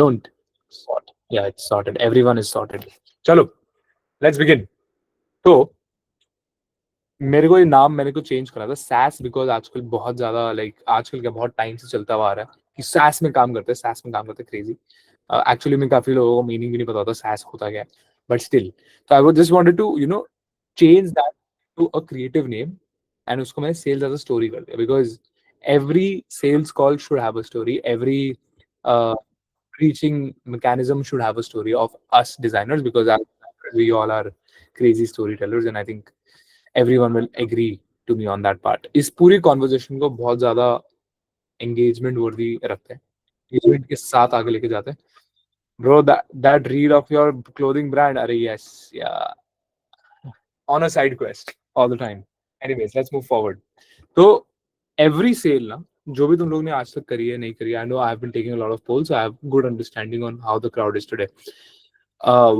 Don't sort. Yeah, it's sorted. Everyone is sorted. चलो, let's begin. तो मेरे को ये नाम मैंने को चेंज करा था सैस बिकॉज आजकल बहुत ज्यादा आजकल क्या बहुत टाइम से चलता हुआ आ रहा है कि सैस में काम करते हैं, सैस में काम करते हैं, क्रेजी। एक्चुअली में काफी लोगों को मीनिंग भी नहीं पता होता सैस होता क्या है, बट स्टिल। तो I would just wanted to change that to a creative name, and उसको मैंने सेल्स एज अ स्टोरी कर दिया because every sales call should have a story, every reaching mechanism should have a story of us designers, because as designers, we all are crazy storytellers, and I think everyone will agree to me on that part. इस पूरी conversation को बहुत ज्यादा engagement वर्दी रखते हैं, engagement के साथ आगे लेके जाते हैं। Bro, that read of your clothing brand, अरे यस या, on a side quest all the time. Anyways, let's move forward. तो एवरी सेल ना, जो भी तुम लोग ने आज तक करी है नहीं करी, I know I have been taking a lot of polls, I have good understanding on how the crowd is today.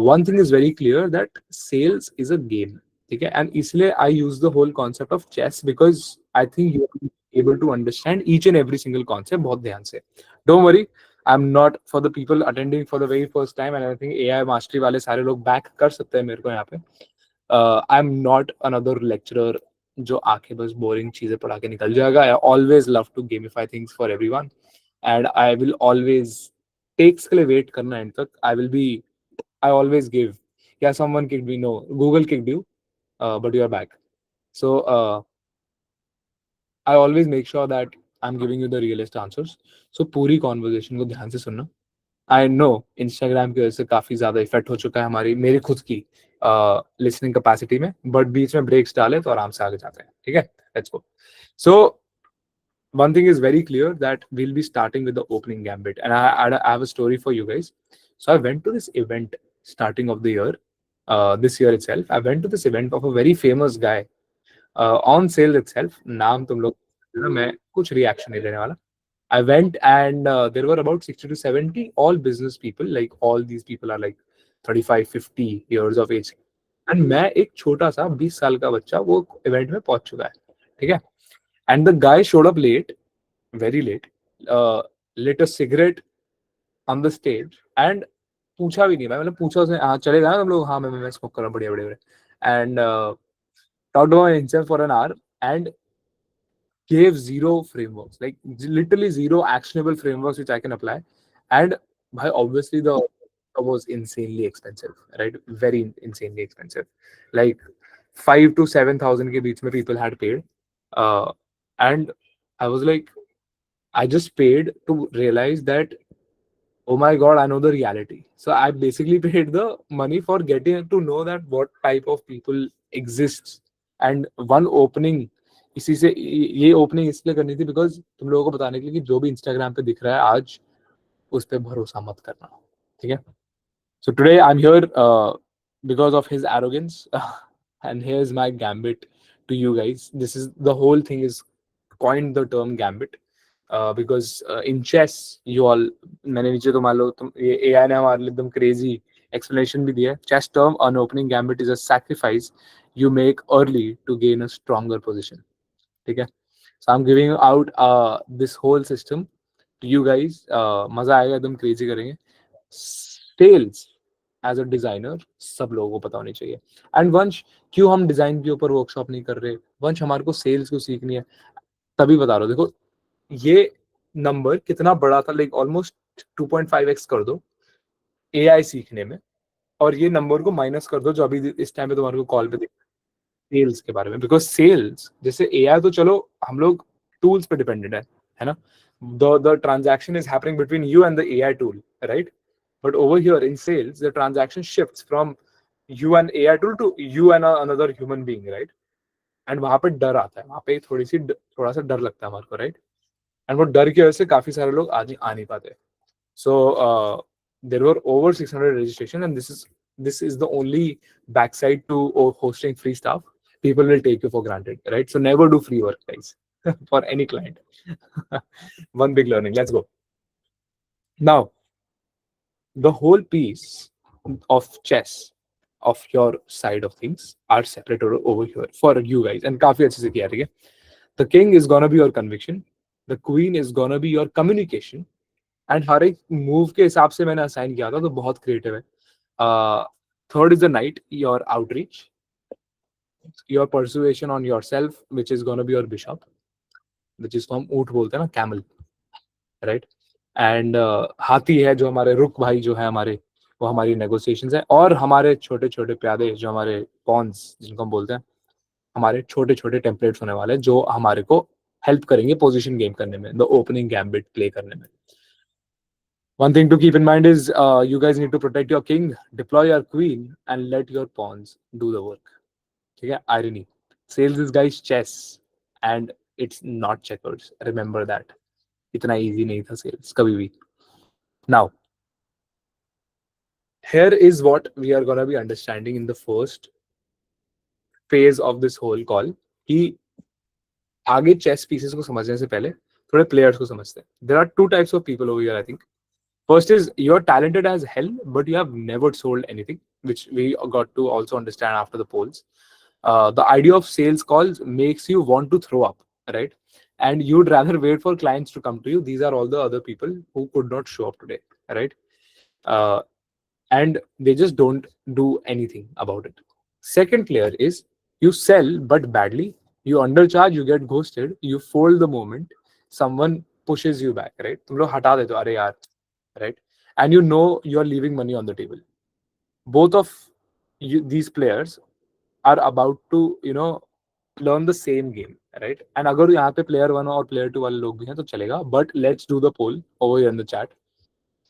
One thing is very clear that sales is a game, ठीक है। एंड इसलिए I use the whole concept of chess because I think you are able to understand each and every single concept बहुत ध्यान से। Don't worry, I am not for the people attending for the very first time, and I think AI mastery वाले सारे लोग back कर सकते हैं मेरे को यहाँ पे। I am not another lecturer जो आके बस बोरिंग चीजें पढ़ा के निकल जाएगा। I always love to gamify things for everyone, and I will always texts के लिए वेट करना एंड तक। I will be, I always give, या someone kid be, no Google kid you, but you are back. So I always make sure that I am giving you the realist answers. So पूरी conversation को ध्यान से सुनना। I know Instagram की वजह से काफी ज्यादा इफेक्ट हो चुका है हमारी, मेरी खुद की लिसनिंग कैपेसिटी में, बट बीच में ब्रेक्स डाले तो आराम से आगे जाते हैं, ठीक है। Let's go. So one thing is very clear that we'll be starting with the opening gambit, and I have a story for you guys. So I went to this event starting of the year, this year itself. I went to this event of a very famous guy on sale itself. नाम तुम लोग, मैं कुछ reaction नहीं देने वाला। I went and there were about 60 to 70 all business people, like all these people are like 35, 50 years of age. And मैं एक छोटा सा 20 साल का बच्चा वो event में पहुंच चुका है, ठीक है। And the guy showed up late, very late, lit a cigarette on the stage and पूछा भी नहीं भाई, मतलब पूछा उसने, हाँ चलेगा ना तुम लोग, हाँ मैं स्मोक कर रहा हूँ, बढ़िया बढ़िया। And talked about himself for an hour and gave zero frameworks, like literally zero actionable frameworks which I can apply. And obviously the was insanely expensive, right? Very insanely expensive. Like 5 to 7,000 ke beech mein people had paid. And I was like, I just paid to realize that, oh my God, I know the reality. So I basically paid the money for getting to know that what type of people exists. And one opening, इसी से ये opening इसलिए करनी थी because तुम लोगों को बताने के लिए कि जो भी इंस्टाग्राम पे दिख रहा है आज, उस पर भरोसा मत करना, ठीक है। So today I am here because of his arrogance, and here is my gambit to you guys. This is the whole thing is coined the term gambit because in chess you all, मैंने नीचे तो मान लो तुम ये AI ने हमारे लिए एकदम crazy explanation भी दिया है। Chess term, an opening gambit is a sacrifice you make early to gain a stronger position, ठीक है। So I'm giving out this whole system to you guys. मजा आएगा, एकदम crazy करेंगे। Sales as a designer सब लोगों को पता होनी चाहिए। एंड वंश, क्यों हम डिजाइन के ऊपर वर्कशॉप नहीं कर रहे? वंश, हमारे को सेल्स को सीखनी है, तभी बता रहा हूँ। देखो ये नंबर कितना बड़ा था, लाइक ऑलमोस्ट 2.5x कर दो एआई सीखने में, और ये नंबर को माइनस कर दो जो अभी इस टाइम पे तुम्हारे को कॉल पे दिख सेल्स के बारे में। बिकॉज सेल्स जैसे एआई तो चलो हम लोग टूल्स पे डिपेंडेंट है ना, the transaction is happening between you and the AI tool, right. But over here in sales the transaction shifts from you and AI tool to you and another human being, right. And वहां पे डर आता है, वहां पे थोड़ा सा डर लगता है हमारे को, राइट। एंड वो डर की वजह से काफी सारे लोग आज आ नहीं पाते। So there were over 600 registration, and this is the only backside to hosting free stuff. People will take you for granted, right? So never do free work, guys, for any client. One big learning. Let's go. Now, the whole piece of chess of your side of things are separated over here for you guys. And काफी अच्छे से किया, ठीक है। The king is gonna be your conviction. The queen is gonna be your communication. And हर एक move के हिसाब से मैंने असाइन किया था, तो बहुत क्रिएटिव है. Third is the night, your outreach, your persuasion on your self which is gonna be your bishop, जिसको हम ऊंट बोलते हैं ना, कैमल, राइट. एंड हाथी है जो हमारे रुक भाई जो है हमारे, वो हमारी नेगोशिएशंस है. और हमारे छोटे छोटे प्यादे जो हमारे पॉन्स जिनको हम बोलते हैं, हमारे छोटे छोटे टेम्पलेट्स होने वाले हैं जो हमारे को हेल्प करेंगे पोजीशन गेम करने में, द ओपनिंग गैम्बिट प्ले करने में. One thing to keep in mind is you guys need to protect your king, deploy your queen, and let your pawns do the work. ठीक है, irony. Sales is guys chess and it's not checkers. Remember that. इतना easy नहीं था sales कभी भी. Now, here is what we are gonna be understanding in the first phase of this whole call. कि आगे chess pieces को समझने से पहले थोड़े players को समझते हैं. There are two types of people over here, I think. First is you're talented as hell, but you have never sold anything, which we got to also understand after the polls. The idea of sales calls makes you want to throw up, right? And you'd rather wait for clients to come to you. These are all the other people who could not show up today, right? Uh, and they just don't do anything about it. Second player is you sell but badly, you undercharge, you get ghosted, you fold the moment someone pushes you back, right? तुम लोग हटा देते हो, अरे यार, right? And you know you're leaving money on the table. Both of these players are about to, learn the same game, right? And अगर यहाँ पे player 1 और player 2 वाले लोग भी हैं तो चलेगा. But let's do the poll over here in the chat.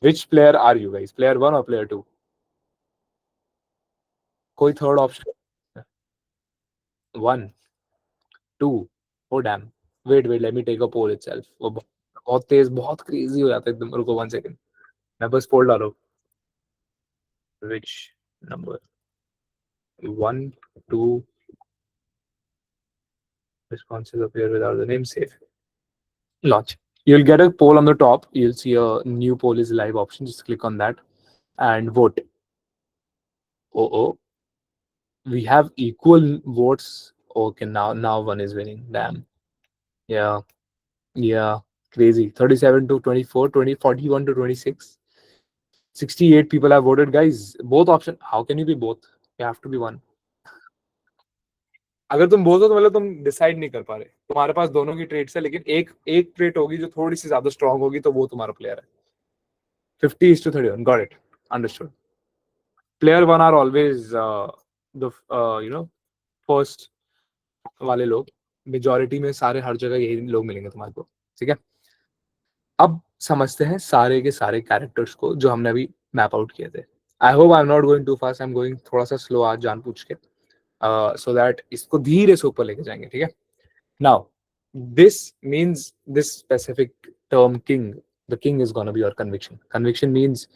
Which player are you guys? Player 1 or player 2? कोई third option? 1, 2. Oh damn. Wait, let me take a poll itself. वो बहुत तेज, बहुत crazy हो जाता है एकदम. रुको 1 second. मैं बस poll डालो. Which number? 1, 2. Responses appear without the name. Save. Launch. You'll get a poll on the top. You'll see a new poll is live option. Just click on that and vote. Oh, we have equal votes. Okay, now one is winning. Damn. Yeah. Crazy. 37 to 24, 41 to 26. 68 people have voted, guys. Both option. How can you be both? You have to be one. अगर तुम बोल दो तो मतलब तुम decide नहीं कर पा रहे. तुम्हारे पास दोनों की ट्रेड्स है, लेकिन एक ट्रेड होगी जो थोड़ी सी ज्यादा स्ट्रांग होगी, तो वो तुम्हारा प्लेयर है. 50:31. Got it. Understood. Player 1 are always the first वाले लोग. मेजॉरिटी में सारे हर जगह यही लोग मिलेंगे तुम्हारे को. ठीक है, अब समझते हैं सारे के सारे कैरेक्टर्स को जो हमने अभी मैप आउट किए थे. I hope I am not going too fast. I am going थोड़ा सा स्लो आज जान पूछ के, सो दैट इसको धीरे से ऊपर लेके जाएंगे. ठीक है. Now, this means this specific term king. The king is gonna be your conviction. Conviction means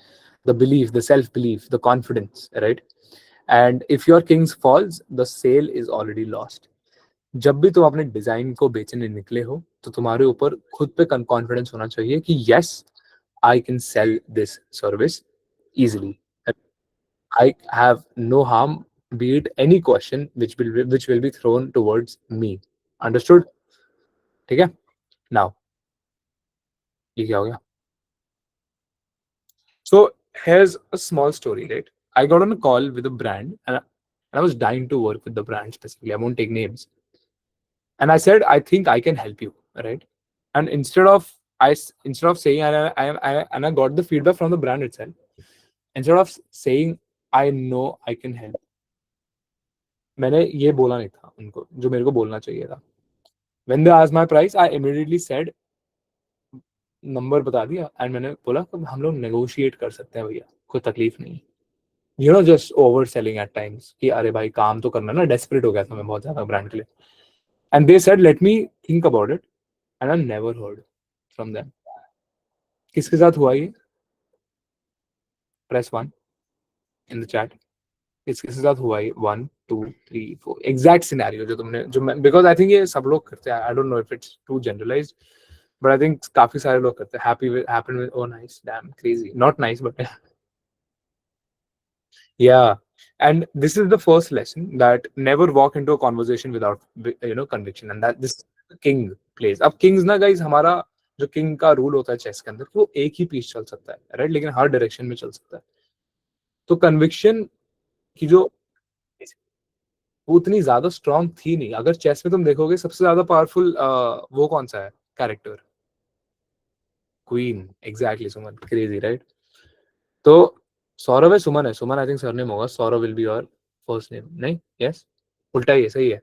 the belief, the self-belief, the confidence, right? And if your kings falls, the sale is already lost. जब भी तुम अपने design को बेचने निकले हो तो तुम्हारे ऊपर खुद पे कॉन्फिडेंस होना चाहिए कि yes, I can sell this service easily. I have no harm, be it any question which will be thrown towards me. Understood? ठीक है. Now, ये क्या हो गया? So here's a small story, right? I got on a call with a brand, and I was dying to work with the brand specifically. I won't take names. And I said, I think I can help you, right? And instead of saying, and I got the feedback from the brand itself. Instead of saying I know I can help, मैंने ये बोला नहीं था उनको जो मेरे को बोलना चाहिए था. When they asked my price, I immediately said number बता दिया, एंड मैंने बोला कि हम लोग नेगोशिएट कर सकते हैं भैया, कोई तकलीफ नहीं. Just over selling at times कि अरे भाई काम तो करना ना. डेस्परेट हो गया था मैं बहुत ज्यादा ब्रांड के लिए. And they said let me think about it, and I never heard from them. किसके साथ हुआ ये? Press 1 in the chat. किसके साथ हुआ ये? 1, 2, 3, 4 एग्जैक्ट सिनेरियो जो तुमने, जो मैं, बिकॉज आई थिंक ये सब लोग करते हैं. I don't know if it's too generalised, but I think काफी सारे लोग करते हैं. Happen with, oh nice, damn crazy, not nice but yeah. And this is the first lesson, that never walk into a conversation without conviction, and that this king plays. अब kings ना guys हमारा जो king का rule होता है chess के अंदर, वो एक ही पीस चल सकता है, राइट, लेकिन हर डायरेक्शन में चल सकता है। तो कन्विक्शन की जो वो उतनी ज्यादा स्ट्रांग थी नहीं। अगर चेस में तुम देखोगे सबसे ज्यादा पावरफुल वो कौन सा है कैरेक्टर? क्वीन, एग्जैक्टली, सुमन, क्रेजी, राइट। तो सौरभ है, सुमन है, सुमन आई थिंक सरनेम होगा, Saurabh will be your first name, नहीं? यस, उल्टा ही है, सही है,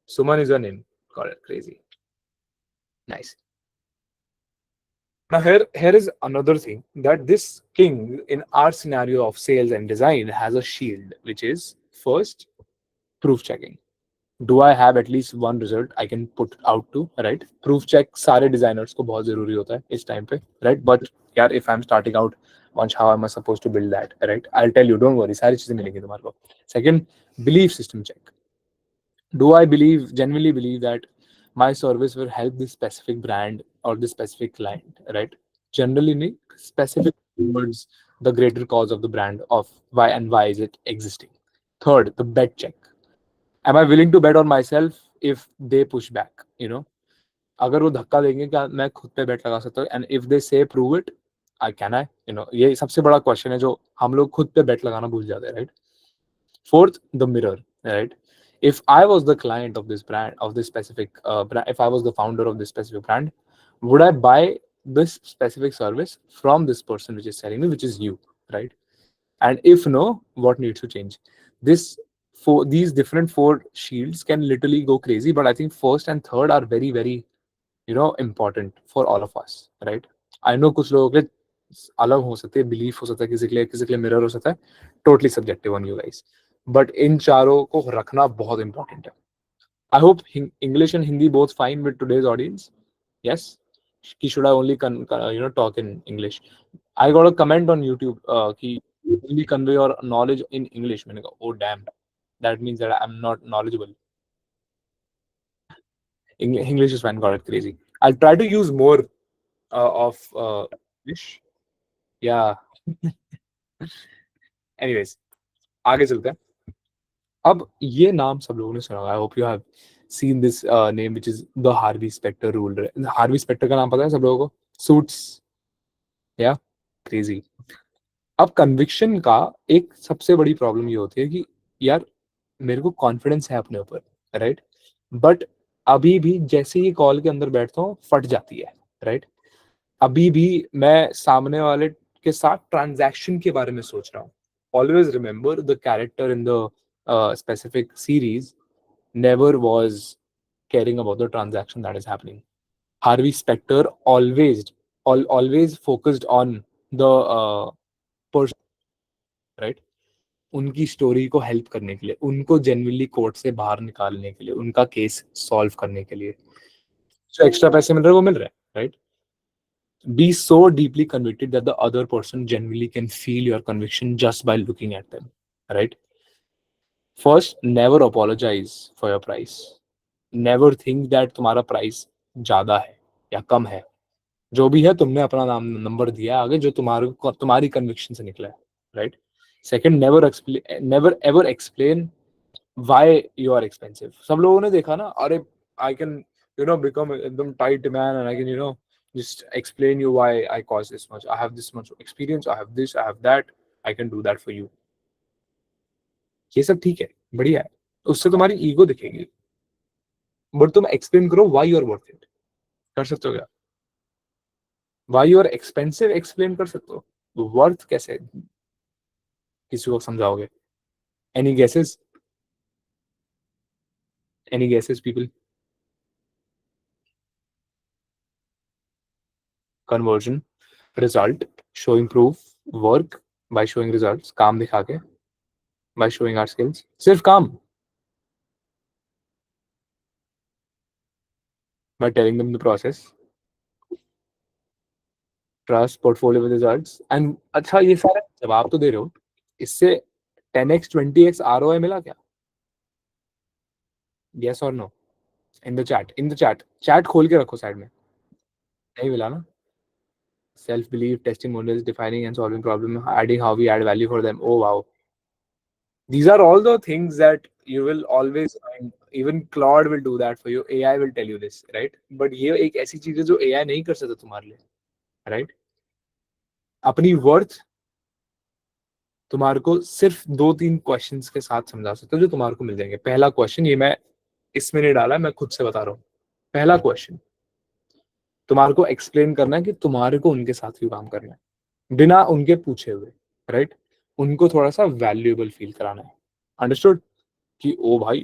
Suman is your name, crazy, nice. Now here is another thing, that this king in our scenario of sales and design has a shield, which is first proof checking. Do I have at least one result I can put out to, right? Proof check सारे designers को बहुत जरूरी होता है इस time पे, right? But यार if I'm starting out, once how am I supposed to build that, right? I'll tell you, don't worry, सारी चीजें मिलेंगी तुम्हारे को. Second, belief system check. Do I believe, genuinely believe that my service will help this specific brand or this specific client, right? Generally, नहीं, specific towards the greater cause of the brand, of why is it existing. Third, the bet check. Am I willing to bet on myself if they push back? You know, अगर वो धक्का देंगे क्या मैं खुद पे bet लगा सकता हूँ? And if they say prove it, I can I? You know, ये सबसे बड़ा question है जो हम लोग खुद पे bet लगाना भूल जाते हैं, right? Fourth, the mirror, right? If I was the client of this brand, of this specific brand, if I was the founder of this specific brand, would I buy this specific service from this person which is selling me, which is you, right? And if no, what needs to change? This these different four shields can literally go crazy, but I think first and third are very, very, important for all of us, right? I know कुछ लोगों के लिए अलग हो सकते हैं, belief हो सकता है, किसी के लिए मिरर हो सकता है, totally subjective on you guys, but इन चारों को रखना बहुत इंपॉर्टेंट है। I hope English and Hindi both fine with today's audience, yes, कि should I only talk in English? I got a comment on YouTube कि only convey your knowledge in English. मैंने कहा, oh damn, that means that I'm not knowledgeable. English is fine, got it, crazy. I'll try to use more of English. Yeah. Anyways, आगे चलते हैं। अब ये नाम सब लोगों ने सुना होगा, I hope you have seen this name, which is the Harvey Specter rule. Harvey Specter का नाम पता है सब लोगों को? सूट्स, या, क्रेजी। अब कन्विक्शन का एक सबसे बड़ी प्रॉब्लम ये होती है कि यार मेरे को कॉन्फिडेंस है अपने ऊपर, राइट, बट अभी भी जैसे ही कॉल के अंदर बैठता हूँ फट जाती है, राइट। अभी भी मैं सामने वाले के साथ ट्रांजैक्शन के बारे में सोच रहा हूँ। Always remember the character in the specific series never was caring about the transaction that is happening. Harvey Specter always focused on the person, right? उनकी स्टोरी को हेल्प करने के लिए, उनको जेन्युइनली कोर्ट से बाहर निकालने के लिए, उनका केस सॉल्व करने के लिए जो एक्स्ट्रा पैसे मिल रहे हैं वो मिल रहे हैं, right? Be so deeply convicted that the other person genuinely can feel your conviction just by looking at them, right? First, never apologize for your price. Never think that तुम्हारा प्राइस ज्यादा है या कम है। जो भी है तुमने अपना नाम नंबर दिया है आगे, जो तुम्हारी कन्विक्शन से निकला है, right? Second, never ever explain why you are expensive. सब लोगों ने देखा ना, अरे आई कैन बिकम एकदम tight man and I can just explain you why I cost this much. I have this much experience. I have this. I have that. I can do that for you. ये सब ठीक है, बढ़िया है, उससे तुम्हारी ego दिखेगी, but तुम एक्सप्लेन करो why you are worth it। कर सकते हो क्या? why you are expensive explain कर सकते हो, वर्थ कैसे किसी को समझाओगे? Any guesses? Any guesses people? Conversion, result, showing proof, work by showing results, काम दिखा के, बाय शोइंग आवर स्किल्स, सिर्फ काम, by telling them the process, trust, portfolio with results and. अच्छा, ये सारे जवाब तो दे रहे हो, इससे 10x 20x ROI मिला क्या? यस और नो? इन द चैट खोल के रखो साइड में। नहीं मिला ना? Self belief, testimonials, defining and solving problem, adding how we add value for them. Oh wow, these are all the things that you will always find even Claude will do that for you, AI will tell you this, right? But ये एक ऐसी चीज है जो AI नहीं कर सकता तुम्हारे लिए, राइट? अपनी वर्थ तुम्हारे को सिर्फ 2-3 क्वेश्चंस के साथ समझा सकते हो जो तुम्हारे को मिल जाएंगे। पहला क्वेश्चन, ये मैं इसमें नहीं डाला, मैं खुद से बता रहा हूँ। पहला क्वेश्चन, तुम्हारे को एक्सप्लेन करना है कि तुम्हारे को उनके साथ क्यों काम करना है, बिना उनके पूछे हुए, राइट? उनको थोड़ा सा वैल्यूएबल फील कराना है, अंडरस्टूड? कि ओ भाई,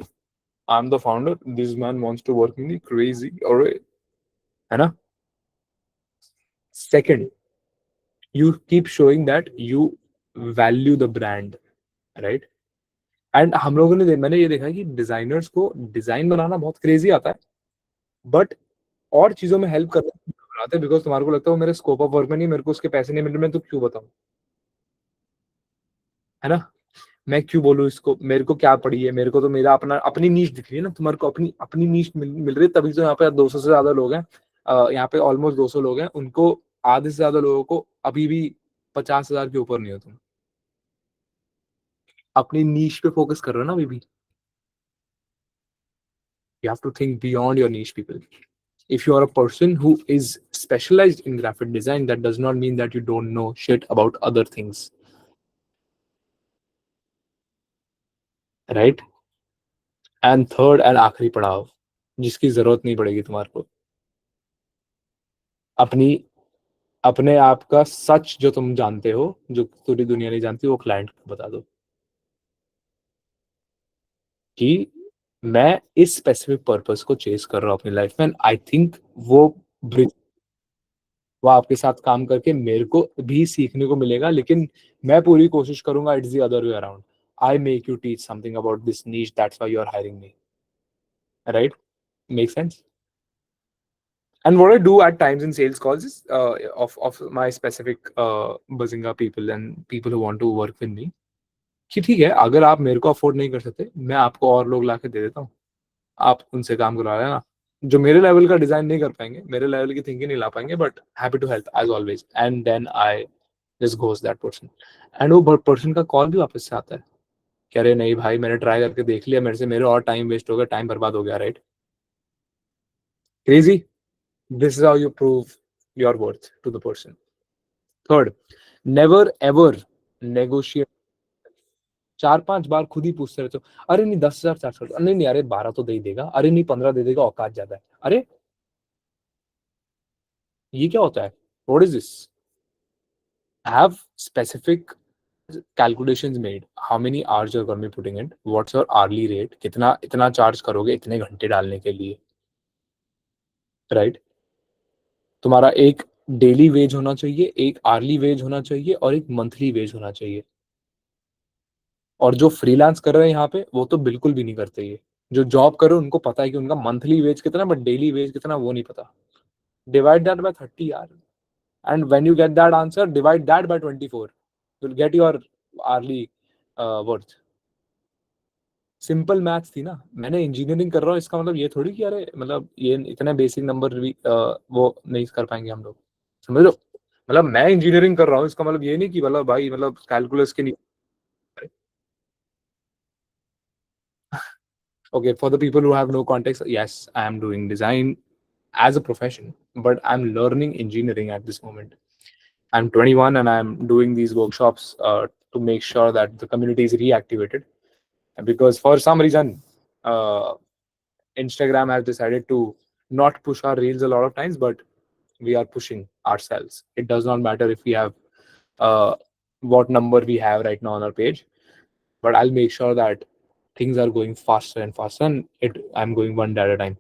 I am the founder, this man wants to work with me, crazy, और है ना? Second, you keep showing that you value the brand, right? And हम लोगों ने मैंने ये देखा है कि डिजाइनर्स को डिजाइन बनाना बहुत क्रेजी आता है, बट और चीजों में हेल्प करना घबराते हैं, बिकॉज तुम्हारे को लगता है वो मेरे स्कोप ऑफ वर्क में नहीं, मेरे को उसके पैसे नहीं मिल रहे, मैं तो क्यों बताऊं, है ना? मैं क्यों बोलूं इसको, मेरे को क्या पड़ी है, मेरे को तो मेरा अपना अपनी नीश दिख रही है ना, तुम्हारे को अपनी अपनी नीश मिल रही है, तभी तो यहाँ पे 200 से ज्यादा लोग हैं। यहाँ पे ऑलमोस्ट 200 लोग हैं, उनको आधे से ज्यादा लोगों को अभी भी 50,000 के ऊपर नहीं हो। तुम अपनी नीश पे फोकस कर रहे हो ना अभी भी। You have to think beyond your niche, people. If you are a person who is specialized in graphic design, that does not mean that you don't know shit about other things, right? And third and आखिरी पड़ाव, जिसकी जरूरत नहीं पड़ेगी तुम्हारे को, अपनी अपने आप का सच जो तुम जानते हो, जो पूरी दुनिया नहीं जानती, वो क्लाइंट को बता दो कि मैं इस स्पेसिफिक पर्पस को चेस कर रहा हूँ अपनी लाइफ में, आई थिंक वो ब्रिज, वो आपके साथ काम करके मेरे को भी सीखने को मिलेगा, लेकिन मैं पूरी कोशिश करूंगा it's the other way around, I make you teach something about this niche, that's why you are hiring me, right? Make sense? And what I do at times in sales calls is of my specific Bazinga people and people who want to work with me, कि ठीक है, अगर आप मेरे को afford नहीं कर सकते, मैं आपको और लोग ला के दे देता हूँ, आप उनसे काम करवा लेना, जो मेरे लेवल का डिजाइन नहीं कर पाएंगे, मेरे लेवल की थिंकिंग नहीं ला पाएंगे, but happy to help as always, and then I just goes that person, and वो पर्सन का कॉल भी वापस से आता है कि अरे नहीं भाई, मैंने ट्राई करके देख लिया, मेरे से मेरे और टाइम वेस्ट हो गया, टाइम बर्बाद हो गया, right? Crazy. This is how you prove your worth to the person. Third, never ever negotiate. 4-5 बार खुद ही पूछते रहते हो, अरे नहीं 10,000 नहीं नहीं, अरे 12 तो दे ही देगा, अरे नहीं 15 दे देगा, औकात ज्यादा है, अरे ये क्या होता है, what is this? Have specific calculations made, how many hours you're going to be putting in, what's your hourly rate, कितना इतना चार्ज करोगे इतने घंटे डालने के लिए, राइट? तुम्हारा एक डेली वेज होना चाहिए, एक आर्ली वेज होना चाहिए, और एक मंथली वेज होना चाहिए। और जो फ्रीलांस कर रहे हैं यहाँ पे, वो तो बिल्कुल भी नहीं करते ये। जो जॉब कर रहे हैं उनको पता है कि उनका मंथली वेज कितना, बट डेली वेज कितना वो नहीं पता। डिवाइड दैट बाय 30 यार, and when you get that answer, divide that by 24, you will get your hourly worth. Simple maths थी ना। मैंने इंजीनियरिंग कर रहा हूँ, इसका मतलब ये थोड़ी कि अरे मतलब ये इतने बेसिक नंबर भी वो नहीं कर पाएंगे हम लोग, समझ लो? मतलब मैं इंजीनियरिंग कर रहा हूँ, इसका मतलब ये नहीं कि मतलब भाई मतलब कैलकुलस के नहीं। Okay, for the people who have no context, yes, I am doing design as a profession, but I'm learning engineering at this moment. I'm 21 and I'm doing these workshops to make sure that the community is reactivated. Because for some reason, uh, Instagram has decided to not push our reels a lot of times, but we are pushing ourselves. It does not matter if we have uh, what number we have right now on our page, but I'll make sure that things are going faster and faster, and I'm going one day at a time.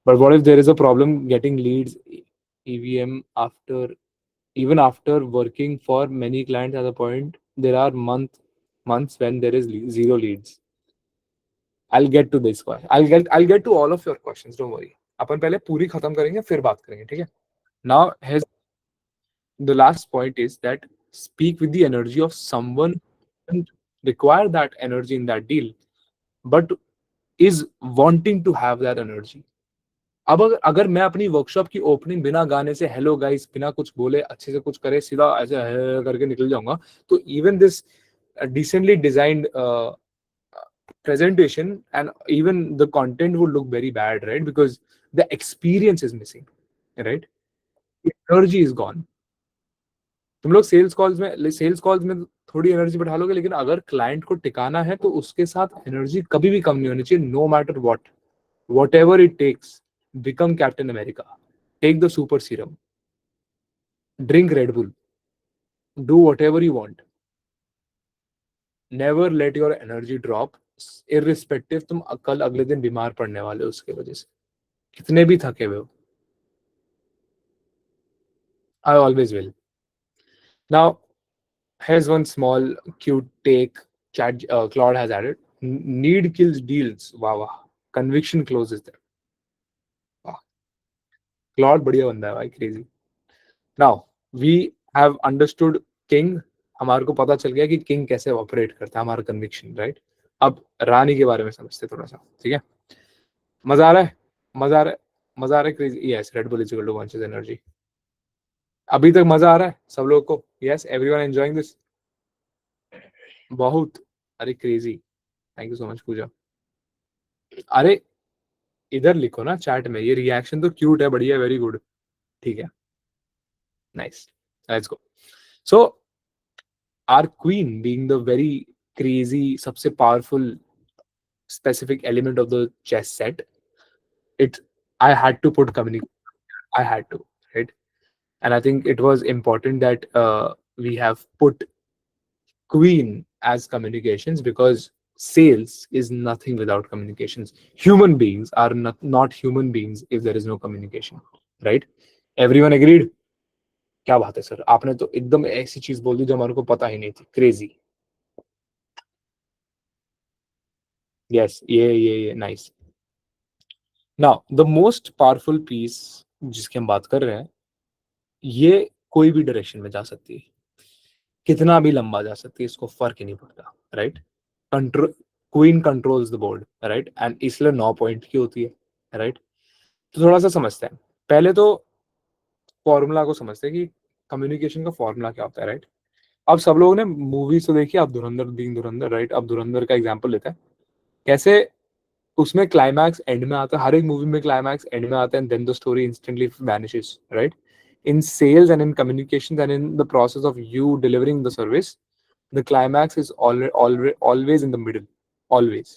But what if there is a problem getting leads, EVM, after even after working for many clients at a point, there are months when there is zero leads. I'll get to this question. I'll get to all of your questions. Don't worry. अपन पहले पूरी खत्म करेंगे फिर बात करेंगे, ठीक है? Now, has the last point is that speak with the energy of someone who doesn't require that energy in that deal, but is wanting to have that energy. अब अगर मैं अपनी वर्कशॉप की ओपनिंग बिना गाने से, हेलो गाइस, बिना कुछ बोले, अच्छे से कुछ करे, सीधा ऐसे करके निकल जाऊंगा, तो even this decently designed presentation and even the content would look very bad, right? Because the experience is missing, right? Energy is gone. तुम लोग सेल्स कॉल्स में थोड़ी एनर्जी बढ़ा लोगे, लेकिन अगर क्लाइंट को टिकाना है तो उसके साथ एनर्जी कभी भी कम नहीं होनी चाहिए, no matter whatever it takes. Become Captain America, take the super serum, drink Red Bull, do whatever you want. Never let your energy drop, irrespective तुम कल अगले दिन बीमार पड़ने वाले हो उसके वजह से, कितने भी थके हुए हो. I always will. Now here's one small cute take Claude has added. Need kills deals. Wow, wow. Conviction closes there. Wow. Claude बढ़िया बंदा है भाई, crazy. Now we have understood King. हमारे को पता चल गया कि King कैसे ऑपरेट करता है, हमारा कन्विक्शन, राइट. अब रानी के बारे में समझते थोड़ा सा, ठीक है. मजा आ रहा है, मजा आ रहा है, मजा आ रहा है. Crazy. Yes, Red Bull is equal to bunches energy. अभी तक मजा आ रहा है सब लोग को? Yes, everyone enjoying this? बहुत. अरे crazy. Thank you so much Pooja. अरे इधर लिखो ना चैट में, ये रिएक्शन तो क्यूट है, बढ़िया, वेरी गुड. ठीक है, nice, let's go. So our queen being the very crazy, सबसे powerful specific element of the chess set, it I had to put communication. I had to, right? And I think it was important that we have put queen as communications, because sales is nothing without communications. Human beings are not human beings if there is no communication, right? Everyone agreed? क्या बात है sir, आपने तो एकदम ऐसी चीज बोल दी जो हमारे को पता ही नहीं थी. क्रेजी. यस, ये nice. Now the most powerful piece जिसकी हम बात कर रहे हैं, ये कोई भी डायरेक्शन में जा सकती है, कितना भी लंबा जा सकती है, इसको फर्क ही नहीं पड़ता, right. Control, queen controls the board, right. And इसलिए 9 पॉइंट की होती है, राइट. तो थोड़ा सा समझते हैं. पहले तो फॉर्मूला को समझते हैं कि कम्युनिकेशन का फॉर्मूला क्या होता है, राइट. अब सब लोगों ने मूवीज तो देखी, अब धुरंधर बीइंग धुरंधर, राइट. अब धुरंधर का एग्जांपल लेते हैं. कैसे उसमें क्लाइमैक्स एंड में आता है, हर एक मूवी में क्लाइमैक्स एंड में आता है, and then the story instantly vanishes, right. In sales and in communications and in the process of you delivering the service, the climax is always in the middle, always,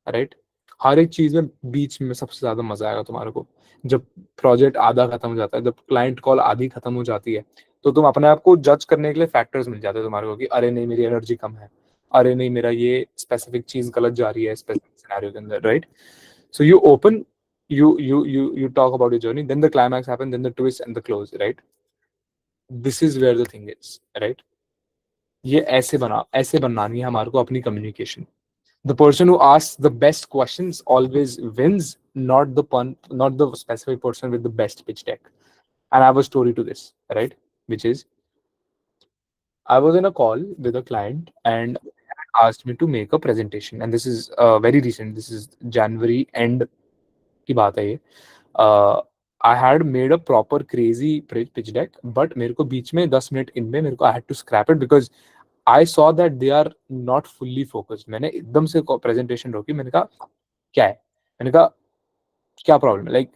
right. हर एक चीज में बीच में सबसे ज्यादा मजा आएगा तुम्हारे को, जब प्रोजेक्ट आधा खत्म हो जाता है, जब क्लाइंट कॉल आधी खत्म हो जाती है, तो तुम अपने आप को जज करने के लिए फैक्टर्स मिल जाते हैं तुम्हारे को कि अरे नहीं मेरी एनर्जी कम है, अरे नहीं मेरा ये स्पेसिफिक चीज गलत जा रही है स्पेसिफिक सिनेरियो के अंदर, right. So you open, you talk about your journey, then the climax happens, then the twist and the close, right. This is where the thing is, right. ये ऐसे बनानी है हमारे को अपनी communication. The person who asks the best questions always wins, not the specific person with the best pitch deck. And I have a story to this, right, which is I was in a call with a client and asked me to make a presentation, and this is very recent, this is January end की बात है ये. I had made a proper crazy pitch deck, but मेरे को बीच में 10 minute इनमें मेरे को I had to scrap it because I saw that they are not fully focused. मैंने एकदम से प्रेजेंटेशन रोकी, मैंने कहा क्या है, मैंने कहा क्या प्रॉब्लम है, लाइक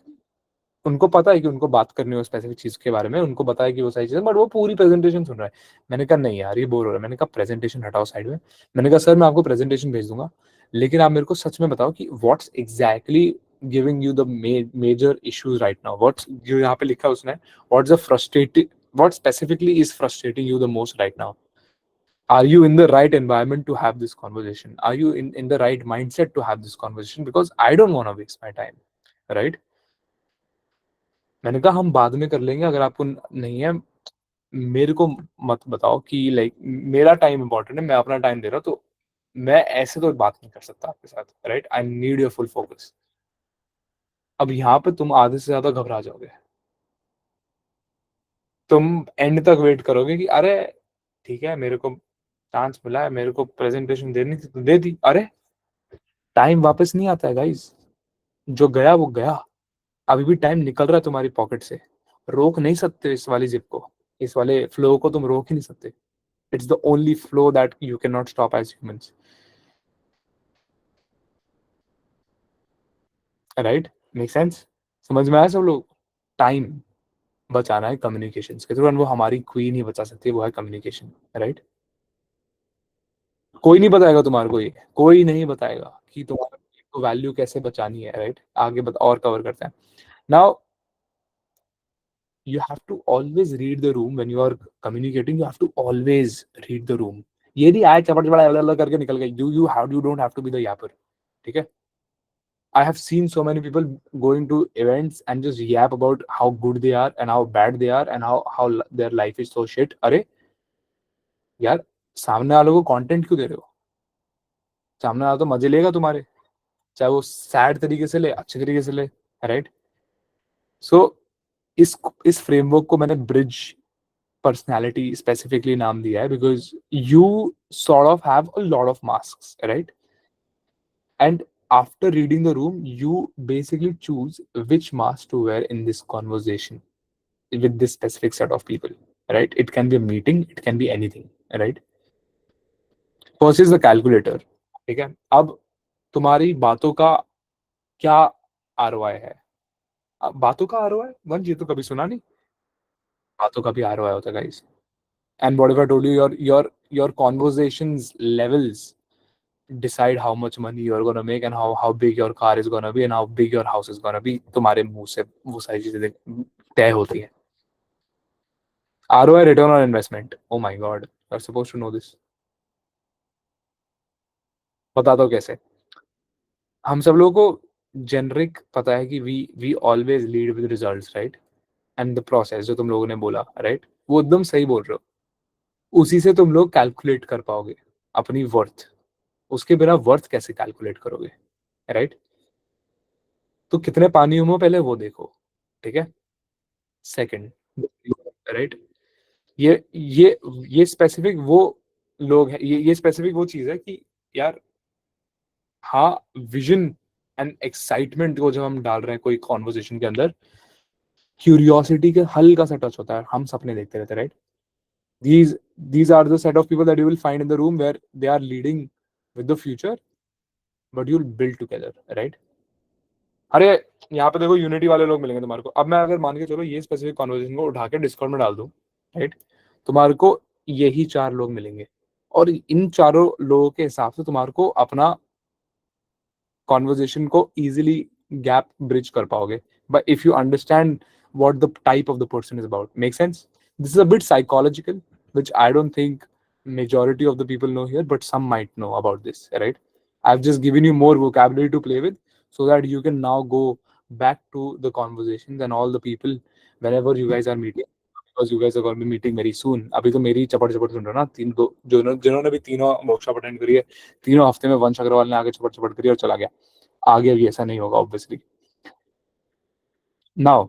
उनको पता है कि उनको बात करनी हो स्पेसिफिक चीज के बारे में, उनको पता है कि वो सही चीज है, बट वो पूरी प्रेजेंटेशन सुन रहा है. मैंने कहा नहीं यार ये बोर हो रहा है. मैंने कहा प्रेजेंटेशन हटाओ साइड में. मैंने कहा सर मैं आपको प्रेजेंटेशन भेज दूंगा, लेकिन आप मेरे को सच में बताओ कि what's exactly giving you the major issues right now, what's जो यहाँ पे लिखा है उसने, what's the frustrating, what specifically is frustrating you the most right now. Are you in the right environment to have this conversation? Are you in the right mindset to have this conversation? Because I don't want to waste my time, right. मैंने कहा हम बाद में कर लेंगे, अगर आपको नहीं है मेरे को मत बताओ कि लाइक मेरा टाइम इंपॉर्टेंट है, मैं अपना टाइम दे रहा हूँ, तो मैं ऐसे तो बात नहीं कर सकता आपके साथ, right. I need your full focus. अब यहाँ पे तुम आधे से ज्यादा घबरा जाओगे, तुम एंड तक वेट करोगे कि अरे ठीक है मेरे को चांस मिला है, मेरे को प्रेजेंटेशन देनी थी तो दे दी. अरे टाइम वापस नहीं आता है गाइस, जो गया वो गया. अभी भी टाइम निकल रहा है तुम्हारी पॉकेट से, रोक नहीं सकते इस वाली जिप को, इस वाले फ्लो को तुम रोक ही नहीं सकते. It's the only flow that you can not stop as humans. Right? Make sense? समझ में आया सब लोग? टाइम बचाना है कम्युनिकेशंस के थ्रू, एंड वो हमारी क्वीन ही बचा सकती है, वो है कम्युनिकेशन, राइट? कोई नहीं बताएगा तुम्हारे को ये, कोई नहीं बताएगा कि तुम्हारे वैल्यू कैसे बचानी है, राइट? आगे और कवर करते हैं। Now you have to always read the room when you are communicating. You have to always read the room. ये नहीं आए चपड़ चपड़ा अलग करके निकल गए. You don't have to be the yapper. ठीक है? I have seen so many people going to events and just yap about how good they are and how bad they are and how their life is so shit. अरे यार, सामने वालों को content क्यों दे रहे हो? सामने वाला तो मजे लेगा तुम्हारे, चाहे वो सैड तरीके से ले, अच्छे तरीके से ले, राइट? सो इस फ्रेमवर्क को मैंने ब्रिज पर्सनैलिटी स्पेसिफिकली नाम दिया है, because you sort of have a lot of masks, right? And after reading the room, you basically choose which mask to wear in this conversation with this specific set of people, right? It can be a meeting, it can be anything, right? First is the calculator. ठीक है? अब तुम्हारी बातों का क्या ROI है? अब बातों का आरओआई, वन जी तो कभी सुना नहीं? बातों का भी आरओआई होता है guys. And what if I told you your conversations levels decide how much money you're gonna make and how big your car is gonna be and how big your house is gonna be. तुम्हारे मुंह से वो सारी चीजें तय होती हैं. ROI, return on investment. Oh my god, you're supposed to know this. बता दो कैसे. हम सब लोगों को जेनरिक पता है कि we always lead with results, right? And the process जो तुम लोगों ने बोला, राइट, वो एकदम सही बोल रहे हो. उसी से तुम लोग कैलकुलेट कर पाओगे अपनी वर्थ. उसके बिना वर्थ कैसे कैलकुलेट करोगे, राइट? तो कितने पानी में पहले वो देखो, ठीक है? Second, right? ये स्पेसिफिक वो लोग हैं, ये स्पेसिफिक वो चीज है कि यार, हाँ, विजन एंड एक्साइटमेंट को जब हम डाल रहे हैं कोई कॉन्वर्सेशन के अंदर, क्यूरियोसिटी के हल्का सा टच होता है. हम सपने देखते रहते हैं, right? these are the set of people that you will find in the room where they are leading with the future, but you'll build together, right? अरे यहाँ पे देखो, यूनिटी वाले लोग मिलेंगे तुम्हारे को. अब मैं अगर मान के चलो ये स्पेसिफिक कॉन्वर्सेशन को उठा के डिस्कॉर्ड में डाल दूं, राइट, तुम्हारे को यही 4 लोग मिलेंगे, और इन चारों लोगों के हिसाब से तुम्हारे को अपना कॉन्वर्सेशन को इजीली गैप ब्रिज कर पाओगे. But if you understand what the type of the person is about. Make sense? This is a bit psychological, which I don't think majority of the people know here, but some might know about this, right? I've just given you more vocabulary to play with so that you can now go back to the conversations and all the people whenever you guys are meeting, because you guys are going to be meeting very soon. अभी तो मेरी चपड़ चपड़ सुन रहे हो ना, तीन दो जिन्होंने भी तीनों वर्कशॉप अटेंड करी है, तीनों हफ्ते में वंश अग्रवाल ने आगे चपड़ चपड़ करी और चला गया. आगे भी ऐसा नहीं होगा ऑब्वियसली. नाउ,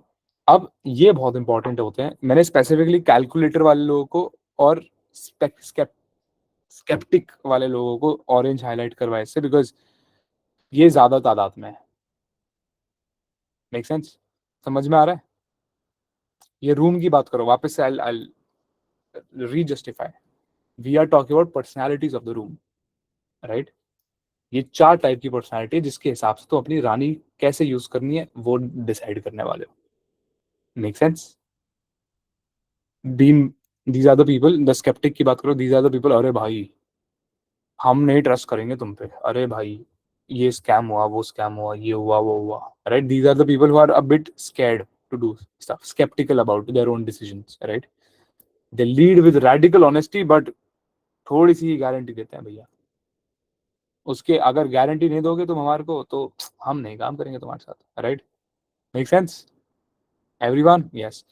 अब ये बहुत इंपॉर्टेंट होते हैं. मैंने स्पेसिफिकली कैलकुलेटर वाले लोगों को और स्केप्टिक वाले लोगों को ऑरेंज हाईलाइट करवाया इससे, बिकॉज ये ज्यादा तादाद में है. Make sense? समझ में आ रहा है? ये रूम की बात करो वापस से. I rejustify. We are talking about personalities of the room, right? ये 4 टाइप की पर्सनैलिटी है जिसके हिसाब से तो अपनी रानी कैसे यूज करनी है वो डिसाइड करने वाले हो. Make sense? Beam these are the people. The skeptic की बात करो, दीज आर द पीपल, अरे भाई हम नहीं ट्रस्ट करेंगे तुम पे, अरे भाई ये स्कैम हुआ, वो स्कैम हुआ, ये हुआ, वो हुआ, right? These are the people who are a bit scared to do stuff, skeptical about their own decisions, right? They lead with radical honesty, but थोड़ी सी गारंटी देते हैं भैया. उसके अगर गारंटी नहीं दोगे तुम हमारे को, तो हम नहीं काम करेंगे तुम्हारे साथ, right? Make sense everyone? Yes.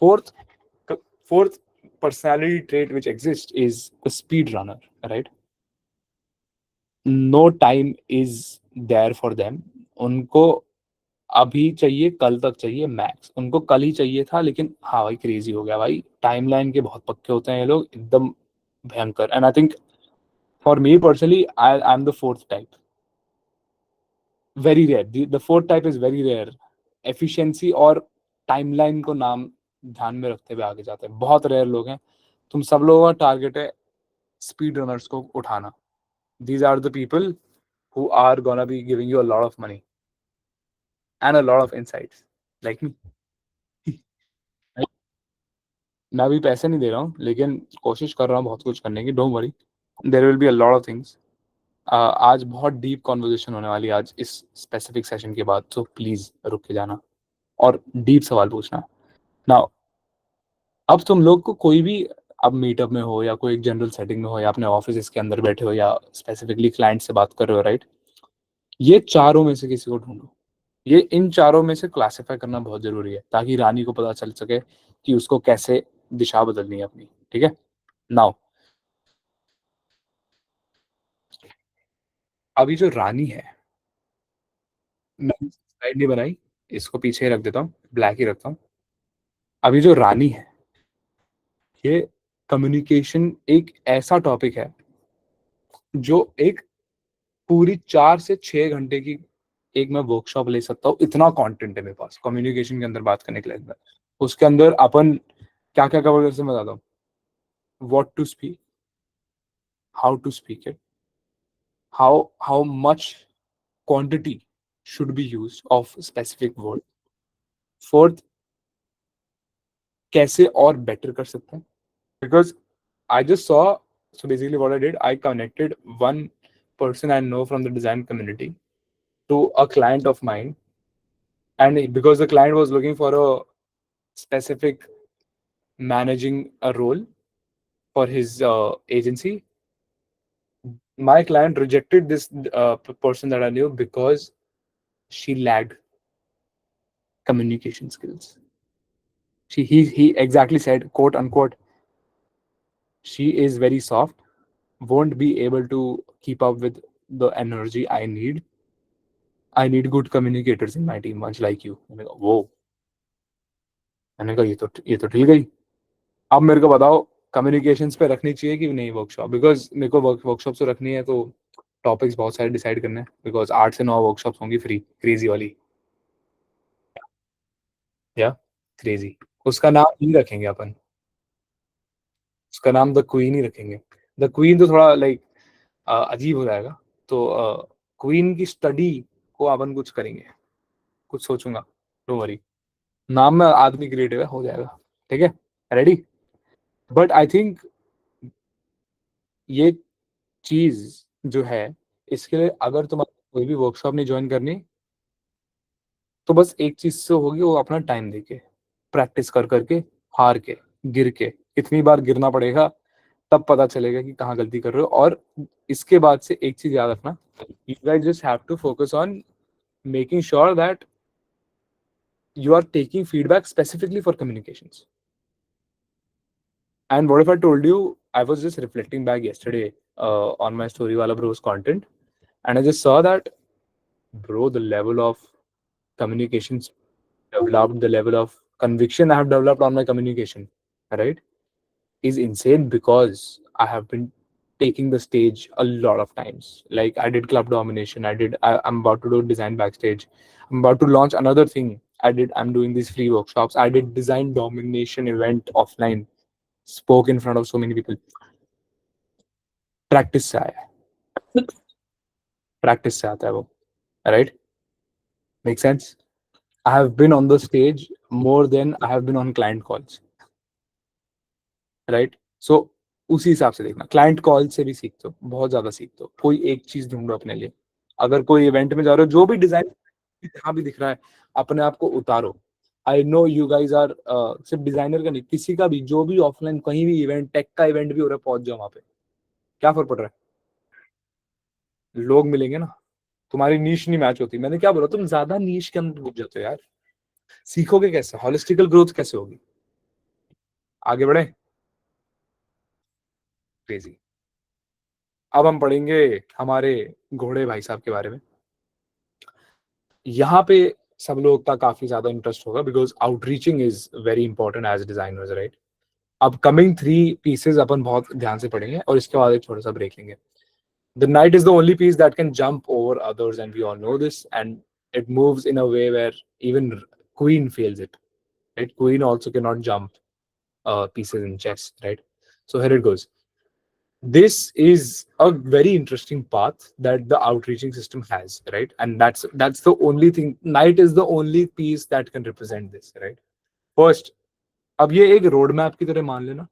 Fourth fourth personality trait which exists is the speed runner, right? No time is there for them. उनको अभी चाहिए, कल तक चाहिए मैक्स. उनको कल ही चाहिए था, लेकिन हाँ भाई क्रेजी हो गया भाई. टाइमलाइन के बहुत पक्के होते हैं ये लोग, एकदम भयंकर. And I think for me personally I am the fourth type. Very rare. The fourth type is very rare. Efficiency और टाइमलाइन को नाम ध्यान में रखते हुए आगे जाते हैं. बहुत रेयर लोग हैं. तुम सब लोगों का टारगेट है स्पीड रनर्स को उठाना. These are the people who are gonna be giving you a lot of money. and a lot of insights like me. मैं अभी पैसे नहीं दे रहा हूँ लेकिन कोशिश कर रहा हूँ बहुत कुछ करने की. Don't worry, there will be a lot of things. आज बहुत डीप कॉन्वर्जेशन होने वाली है आज इस स्पेसिफिक सेशन के बाद, सो प्लीज रुक के जाना और डीप सवाल पूछना. नाउ अब तुम लोग को कोई भी, अब मीटअप में हो या कोई जनरल सेटिंग में हो या अपने ऑफिस के अंदर बैठे हो या स्पेसिफिकली क्लाइंट से बात कर रहे हो, राइट? ये चारों में से किसी को ढूंढो. ये इन चारों में से क्लासिफाई करना बहुत जरूरी है ताकि रानी को पता चल सके कि उसको कैसे दिशा बदलनी है अपनी. ठीक है? नाउ अभी जो रानी है, मैं स्लाइड नहीं बनाई, इसको पीछे ही रख देता हूँ, ब्लैक ही रखता हूँ. अभी जो रानी है, ये कम्युनिकेशन एक ऐसा टॉपिक है जो एक पूरी 4 से 6 घंटे की एक मैं वर्कशॉप ले सकता हूँ. इतना कंटेंट है मेरे पास कम्युनिकेशन के अंदर बात करने के लिए. उसके अंदर अपन क्या क्या कवर कर सकते हैं मैं बताता हूँ. What to speak, how to speak it, how much quantity should be used of specific word. Fourth, कैसे और better कर सकते हैं. Because I just saw, so basically what I did, I connected one person I know from the design community to a client of mine, and because the client was looking for a specific managing a role for his agency, my client rejected this person that I knew because she lacked communication skills. He exactly said, quote unquote, she is very soft, won't be able to keep up with the energy I need. I need good communicators in my team, much like you. मैंने कहा वो, मैंने कहा ये तो ठीक है. अब मेरे को बताओ, कम्युनिकेशंस पे रखनी चाहिए कि नहीं वर्कशॉप? बिकॉज मेरे को वर्कशॉप से रखनी है तो टॉपिक्स बहुत सारे डिसाइड करने हैं. बिकॉज 8 से 9 वर्कशॉप्स होंगी फ्री, क्रेजी वाली. या क्रेजी, उसका नाम नहीं रखेंगे अपन, उसका नाम द क्वीन ही रखेंगे. द क्वीन तो थोड़ा लाइक अजीब हो जाएगा. तो क्वीन की स्टडी को अपन कुछ करेंगे, कुछ सोचूंगा. डोंट वरी, नाम में आदमी क्रिएटिव है, हो जाएगा. ठीक है? रेडी? बट आई थिंक ये चीज जो है, इसके लिए अगर तुम्हारी कोई भी वर्कशॉप नहीं ज्वाइन करनी, तो बस एक चीज से होगी, वो अपना टाइम देके प्रैक्टिस कर करके, हार के, गिर के, इतनी बार गिरना पड़ेगा तब पता चलेगा कि कहाँ गलती कर रहे हो. और इसके बाद से एक चीज याद रखना, you guys just have to focus on making sure that you are taking feedback specifically for communications. And what if I told you, I was just reflecting back yesterday on my story wala bro's content, and I just saw that, bro, the level of communications developed, the level of conviction I have developed on my communication, right, is insane because I have been taking the stage a lot of times. Like I did club domination, I'm about to do design backstage. I'm about to launch another thing. I'm doing these free workshops. I did design domination event offline. Spoke in front of so many people. Practice से आया है. Practice से आता है वो. Right? Make sense? I have been on the stage more than I have been on client calls. Right? So उसी हिसाब से देखना. क्लाइंट कॉल से भी सीखते हो, बहुत ज्यादा सीखते हो. कोई एक चीज ढूंढो अपने लिए. अगर कोई इवेंट में जा रहे हो, जो भी डिजाइन जहाँ भी दिख रहा है, अपने आप को उतारो. I know you guys are, सिर्फ डिजाइनर का नहीं, किसी का भी, जो भी ऑफलाइन कहीं भी इवेंट, टेक का इवेंट भी हो रहा है, पहुंच जाओ वहां पे. क्या फर्क पड़ रहा है? लोग मिलेंगे ना. तुम्हारी नीश नहीं मैच होती. मैंने क्या बोला, तुम ज्यादा नीश के अंदर घुस जाते हो यार. सीखोगे कैसे? हॉलिस्टिकल ग्रोथ कैसे होगी? आगे बढ़े. क्रेजी. अब हम पढ़ेंगे हमारे घोड़े भाई साहब के बारे में. यहाँ पे सब लोग का काफी ज्यादा इंटरेस्ट होगा because outreaching is very important as designers, right? अब कमिंग 3 पीसेज अपन बहुत ध्यान से पढ़ेंगे और इसके बाद एक छोटा सा ब्रेक लेंगे. The knight is the only piece that can jump over others and we all know this, and it moves in a way where even queen fails it, right? Queen also cannot jump pieces in chess, right? So here it goes. This is a very interesting path that the outreaching system has, right? And that's the only thing. Night is the only piece that can represent this, right? First, अब ये एक road map की तरह मान लेना,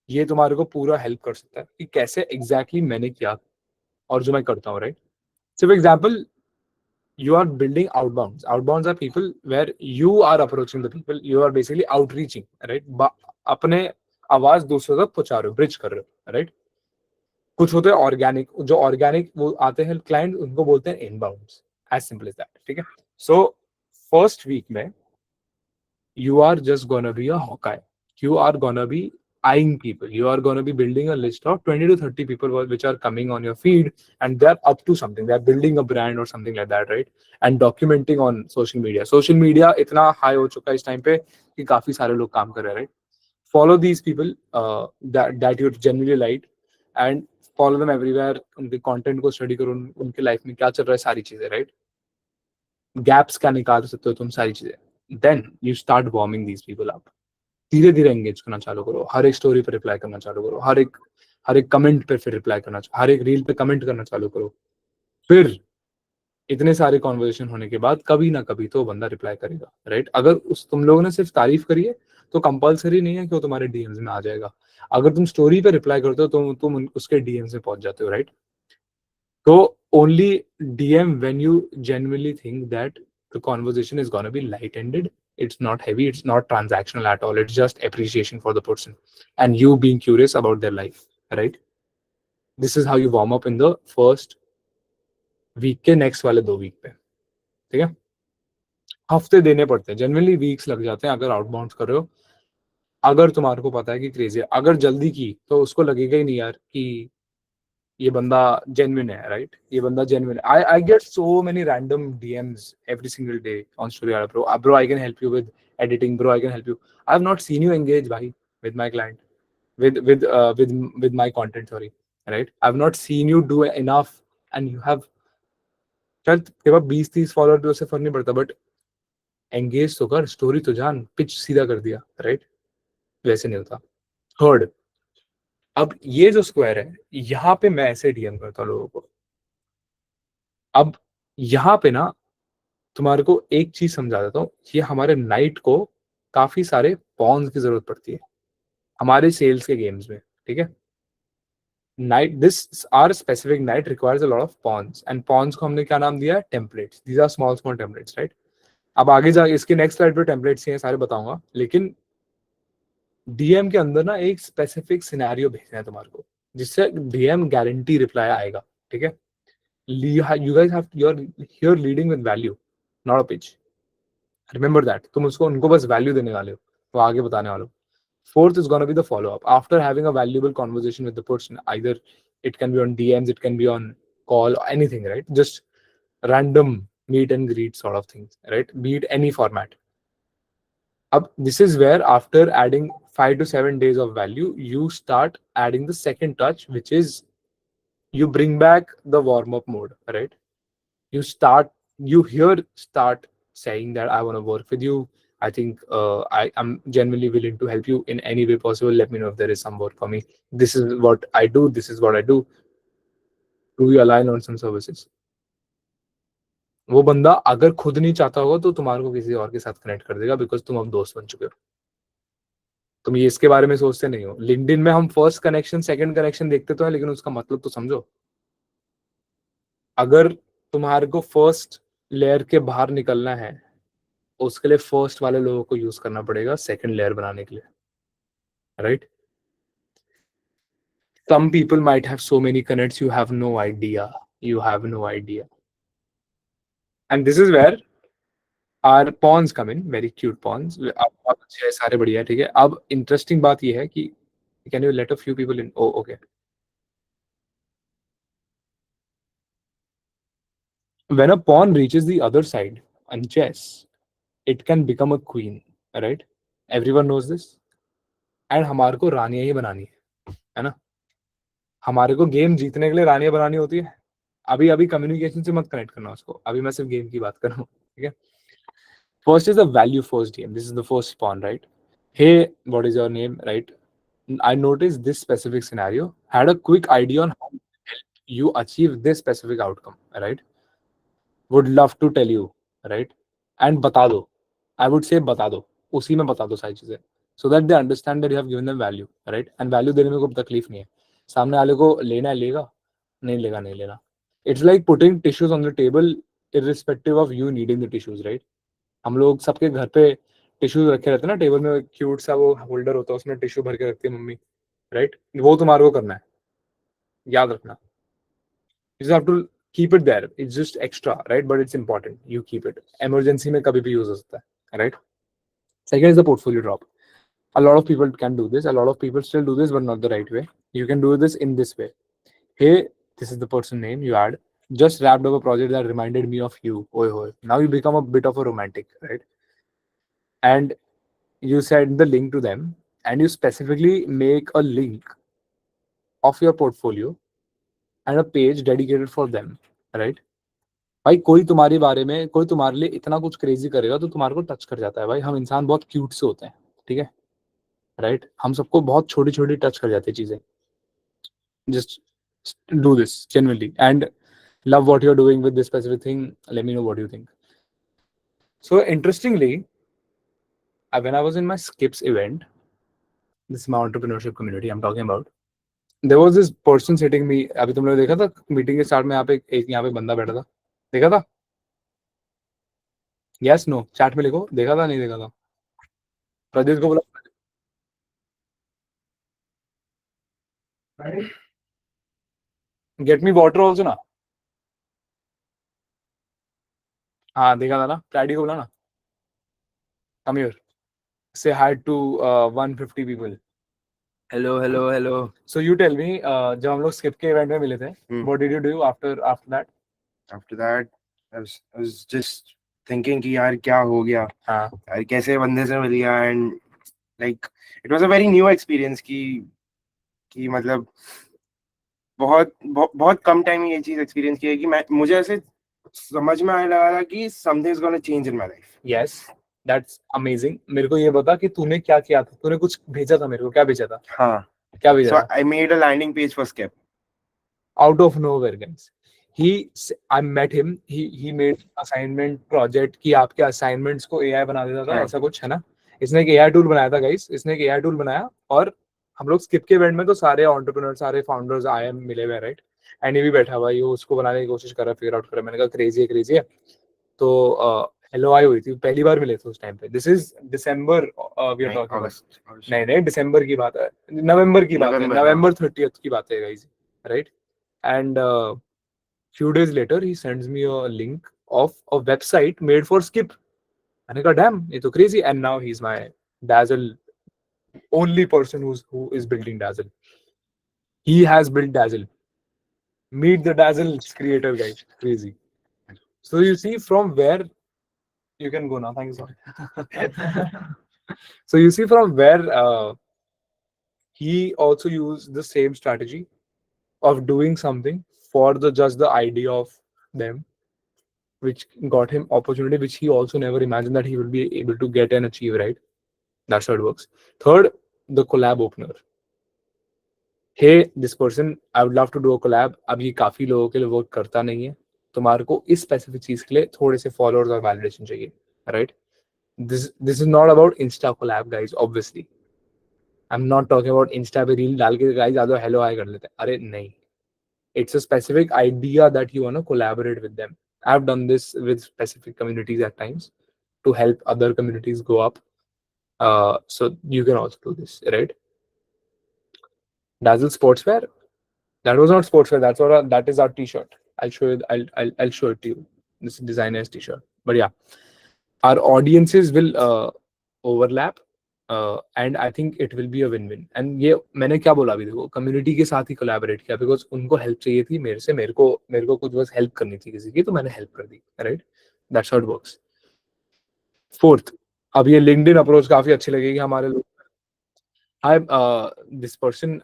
ये तुम्हारे को पूरा हेल्प कर सकता है कि कैसे एग्जैक्टली मैंने किया और जो मैं करता हूँ, right? So for example, you are building outbounds. Outbounds are people where you are approaching the people. You are basically outreaching, right? अपने आवाज दूसरों तक पहुंचा रहे हो, ब्रिज कर रहे हो, राइट? कुछ होते हैं ऑर्गेनिक, जो ऑर्गेनिक वो आते हैं क्लाइंट, उनको बोलते हैं इनबाउंड्स. एज सिंपल एज दैट, ठीक है? सो फर्स्ट वीक में you are just gonna be a Hawkeye. You are gonna be eyeing people. You are gonna be building a list of 20 to 30 people which are coming on your feed, and they're up to something. They're building a brand or something like that, right? And documenting on social media. Social media इतना high हो चुका है इस time पे कि काफी सारे लोग काम कर रहे हैं, right? Follow these people that you genuinely like and follow them everywhere. उनके content को study करो, उनके life में क्या चल रहा है, सारी चीजें, right? Gaps क्या निकाल सकते हो तुम, सारी चीजें. Then you start warming these people up. धीरे धीरे एंगेज करना चालू करो, हर एक स्टोरी पे रिप्लाई करना चालू करो, हर एक कमेंट पे फिर रिप्लाई करना, हर एक रील पे कमेंट करना चालू करो. फिर इतने सारे कॉन्वर्सेशन होने के बाद कभी ना कभी तो बंदा रिप्लाई करेगा, राइट? अगर उस तुम लोगों ने सिर्फ तारीफ करी है तो कंपलसरी नहीं है कि वो तुम्हारे डीएम्स में आ जाएगा. अगर तुम स्टोरी पे रिप्लाई करते हो तो तुम उसके डीएम्स में पहुंच जाते हो, right? So only DM when you genuinely think that the conversation is gonna be light-ended. It's not heavy. It's not transactional at all. It's just appreciation for the person and you being curious about their life, right? This is how you warm up in the first week के next वाले 2 week पे, ठीक है? हफ्ते देने पड़ते हैं, generally weeks लग जाते हैं अगर आउटबाउंड कर रहे हो. अगर तुम्हारे को पता है कि क्रेजी है, अगर जल्दी की तो उसको लगेगा ही नहीं यार कि ये बंदा जेन्युइन है, राइट? ये बंदा जेन्युइन है. I get so many random DMs every single day on story यार, bro I can help you with editing, bro I can help you. I have not seen you engage भाई with my client, with my content, sorry, right? I've not seen you do enough and you have, चल तेरे पास 20-30 follower भी, उससे फर्क नहीं पड़ता, but engage तो कर, स्टोरी तो जान, पिच सीधा कर दिया, राइट? वैसे नहीं होता. थर्ड, अब ये जो स्क्वायर है, यहाँ पे मैं ऐसे डीएम करता हूँ लोगों को. अब यहाँ पे ना तुम्हारे को एक चीज समझा देता हूँ, ये हमारे नाइट को काफी सारे पॉन्स की जरूरत पड़ती है हमारे सेल्स के गेम्स में, ठीक है? Knight, this are specific knight requires a lot of pawns, and pawns को हमने क्या नाम दिया है? Templates. These are small small templates, right? अब आगे जा इसके नेक्स्ट स्लाइड पे टेम्पलेट्स हैं सारे बताऊंगा, लेकिन डीएम के अंदर ना एक स्पेसिफिक सिनेरियो भेजना है तुम्हारे को जिससे डीएम गारंटी रिप्लाई आएगा, ठीक है? You guys have, you're here leading with value, not a pitch. Remember that. तुम उसको उनको बस वैल्यू देने वाले हो, वो आगे बताने वाले हो. Fourth is gonna be the follow up after having a valuable conversation with the person. Either it can be on DMs, it can be on call, anything, right? Just random meet and greet sort of things, right? Be it any format. Up, this is where after adding 5 to 7 days of value, you start adding the second touch, which is you bring back the warm up mode, right? You start saying that I want to work with you. I think I am genuinely willing to help you in any way possible. Let me know if there is some work for me. This is what I do. This is what I do. Do we align on some services? वो बंदा अगर खुद नहीं चाहता होगा तो तुम्हारे को किसी और के साथ कनेक्ट कर देगा, बिकॉज तुम अब दोस्त बन चुके हो. तुम ये इसके बारे में सोचते नहीं हो. लिंक्डइन में हम फर्स्ट कनेक्शन सेकंड कनेक्शन देखते तो है, लेकिन उसका मतलब तो समझो. अगर तुम्हारे को फर्स्ट लेयर के बाहर निकलना है, उसके लिए फर्स्ट वाले लोगों को यूज करना पड़ेगा सेकंड लेयर बनाने के लिए, right? Some people might have so many connects, you have no idea. You have no idea. And this is where our pawns come in, very cute pawns. अब बहुत अच्छे हैं, सारे बढ़िया है, ठीक है? अब इंटरेस्टिंग बात ये है कि can you let a few people in? Oh, okay. When a pawn reaches the other side on chess, it can become a queen, right? Everyone knows this. And हमारे को रानियां ही बनानी है ना? हमारे को गेम जीतने के लिए रानियां बनानी होती है. अभी अभी कम्युनिकेशन से मत कनेक्ट करना उसको, अभी मैं सिर्फ गेम की बात कर रहा हूँ, ठीक है? First is the value first game. This is the first pawn, right? Hey, what is your name, right? I noticed this specific scenario, had a quick idea on how to help you achieve this specific outcome, right? Would love to tell you, right? And बता दो. I would say बता दो. उसी में बता दो सारी चीजें. So that they understand that you have given them value, right? And value देने में कोई तकलीफ नहीं है. सामने वाले को लेना है लेगा, नहीं लेगा नहीं लेना. It's like putting tissues on the table irrespective of you needing the tissues, right? हम लोग सबके घर पे टिश्यूज रखे रहते हैं ना, टेबल में क्यूट सा वो होल्डर होता है, उसमें टिश्यू भर के रखती है मम्मी, राइट? वो तुम्हारे को करना है, याद रखना. You just have to keep it there. It's just extra, right? But it's important. You keep it. Emergency में कभी भी use हो सकता है, right? Second is the portfolio drop. A lot of people can do this. A lot of people still do this, but not the right way. You can do this in this way. Hey, this is the person name you add. Just wrapped up a project that reminded me of you. Oi, oi. Now you become a bit of a romantic, right? And you send the link to them, and you specifically make a link of your portfolio and a page dedicated for them, right? भाई कोई तुम्हारे बारे में, कोई तुम्हारे लिए इतना कुछ क्रेजी करेगा तो तुम्हारे को टच कर जाता है. भाई हम इंसान बहुत क्यूट से होते हैं, ठीक है, राइट? हम सबको बहुत छोटी छोटी टच कर जाती है चीजें. Just do this genuinely and love what you're doing with this specific thing. Let me know what you think. So interestingly, when I was in my skips event, this is my entrepreneurship community I'm talking about, there was this person sitting me. अभी तुमने देखा था meeting के start में यहाँ पे एक यहाँ पे बंदा बैठा था, देखा था? यस नो चैट में लिखो, देखा था नहीं देखा था? प्रदीप को बोला गेट मी वाटर ऑल्सो ना. हाँ देखा था ना, डैडी को बोला ना, come here, say hi to 150 people. Hello, hello, hello. So you tell me, जब हम लोग स्किप के इवेंट में मिले थे, what did you do after that? After that, I was just thinking कि यार क्या हो गया, हाँ यार कैसे बंदे से मिल गया, and like it was a very new experience कि मतलब बहुत कम टाइम में ये चीज एक्सपीरियंस की है कि मुझे ऐसे समझ में आने लगा था कि something is gonna change in my life. Yes, that's amazing. मेरे को ये बता कि तूने क्या किया था. तूने कुछ भेजा था मेरे को, क्या भेजा था? हाँ, क्या भेजा so था? I made a landing page for Skip. Out of nowhere, guys. I met him. He made assignment project कि आपके assignments को AI बना देता था, ऐसा कुछ है ना? इसने एक AI टूल बनाया था गाइस. इसने एक AI टूल बनाया और हम लोग स्किप के इवेंट में तो सारे एंटरप्रेन्योर, सारे फाउंडर्स आए मिले हुए, राइट? एंड ये भी बैठा हुआ, ये उसको बनाने की कोशिश कर रहा है, फिगर आउट कर रहा है. मैंने कहा क्रेजी है. तो हेलो आई हुई थी, पहली बार मिले थे उस टाइम पे. This is December, we are talking about. नहीं दिसंबर की बात है, नवंबर की बात है, नवंबर 30th की बात है guys, right? And few days later he sends me a link of a website made for Skip. मैंने कहा damn, ये तो crazy. And now he's my Dazzle only person who is building Dazzle. He has built Dazzle. Meet the Dazzle creator, guys. Crazy. So you see from where you can go now. Thank you so much. So you see from where he also used the same strategy of doing something for just the idea of them, which got him opportunity, which he also never imagined that he will be able to get and achieve, right? That's how it works. Third, the collab opener. Hey, this person, I would love to do a collab. अब ये काफी लोगों के लिए work करता नहीं है. तुम्हारे को इस स्पेसिफिक चीज के लिए थोड़े से फॉलोअर्स और वैलिडेशन चाहिए, right? This is not about Insta collab, guys. Obviously, I'm not talking about Insta पे रील डाल के guys आ जाओ हेलो हाय कर लेते हैं. अरे नहीं, it's a specific idea that you want to collaborate with them. I've done this with specific communities at times to help other communities go up. So you can also do this, right? Dazzle Sportswear. That was not sportswear. That is our T-shirt. I'll show you. I'll show it to you. This is designer's T-shirt. But yeah, our audiences will overlap. And I think it will be a win win. And ये मैंने क्या बोला अभी देखो, community के साथ ही collaborate किया because उनको हेल्प चाहिए थी मेरे से, मेरे को कुछ बस हेल्प करनी थी किसी की, तो मैंने हेल्प कर दी, right? That's how it works. Fourth, अब ये लिंक्डइन अप्रोच काफी अच्छी लगेगी हमारे लोग. Hi, this person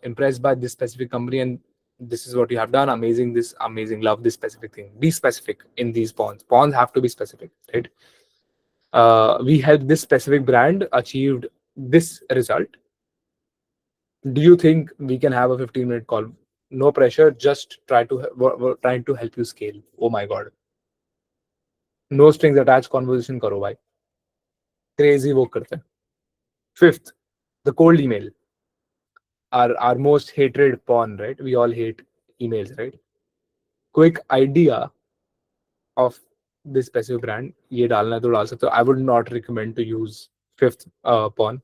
impressed by this specific company and this is what you have done. Amazing, this amazing, love this specific thing. Be specific in these ponds. Ponds have to be specific, right? We helped this specific brand achieved this result. Do you think we can have a 15-minute call? No pressure, just we're trying to help you scale. Oh my god. No strings attached conversation करो भाई. Crazy वो करते हैं. Fifth, the cold email. Our most hated pawn, right? We all hate emails, right? Quick idea of this specific brand, ये डालना है तो डाल सकते हो. I would not recommend to use fifth pawn.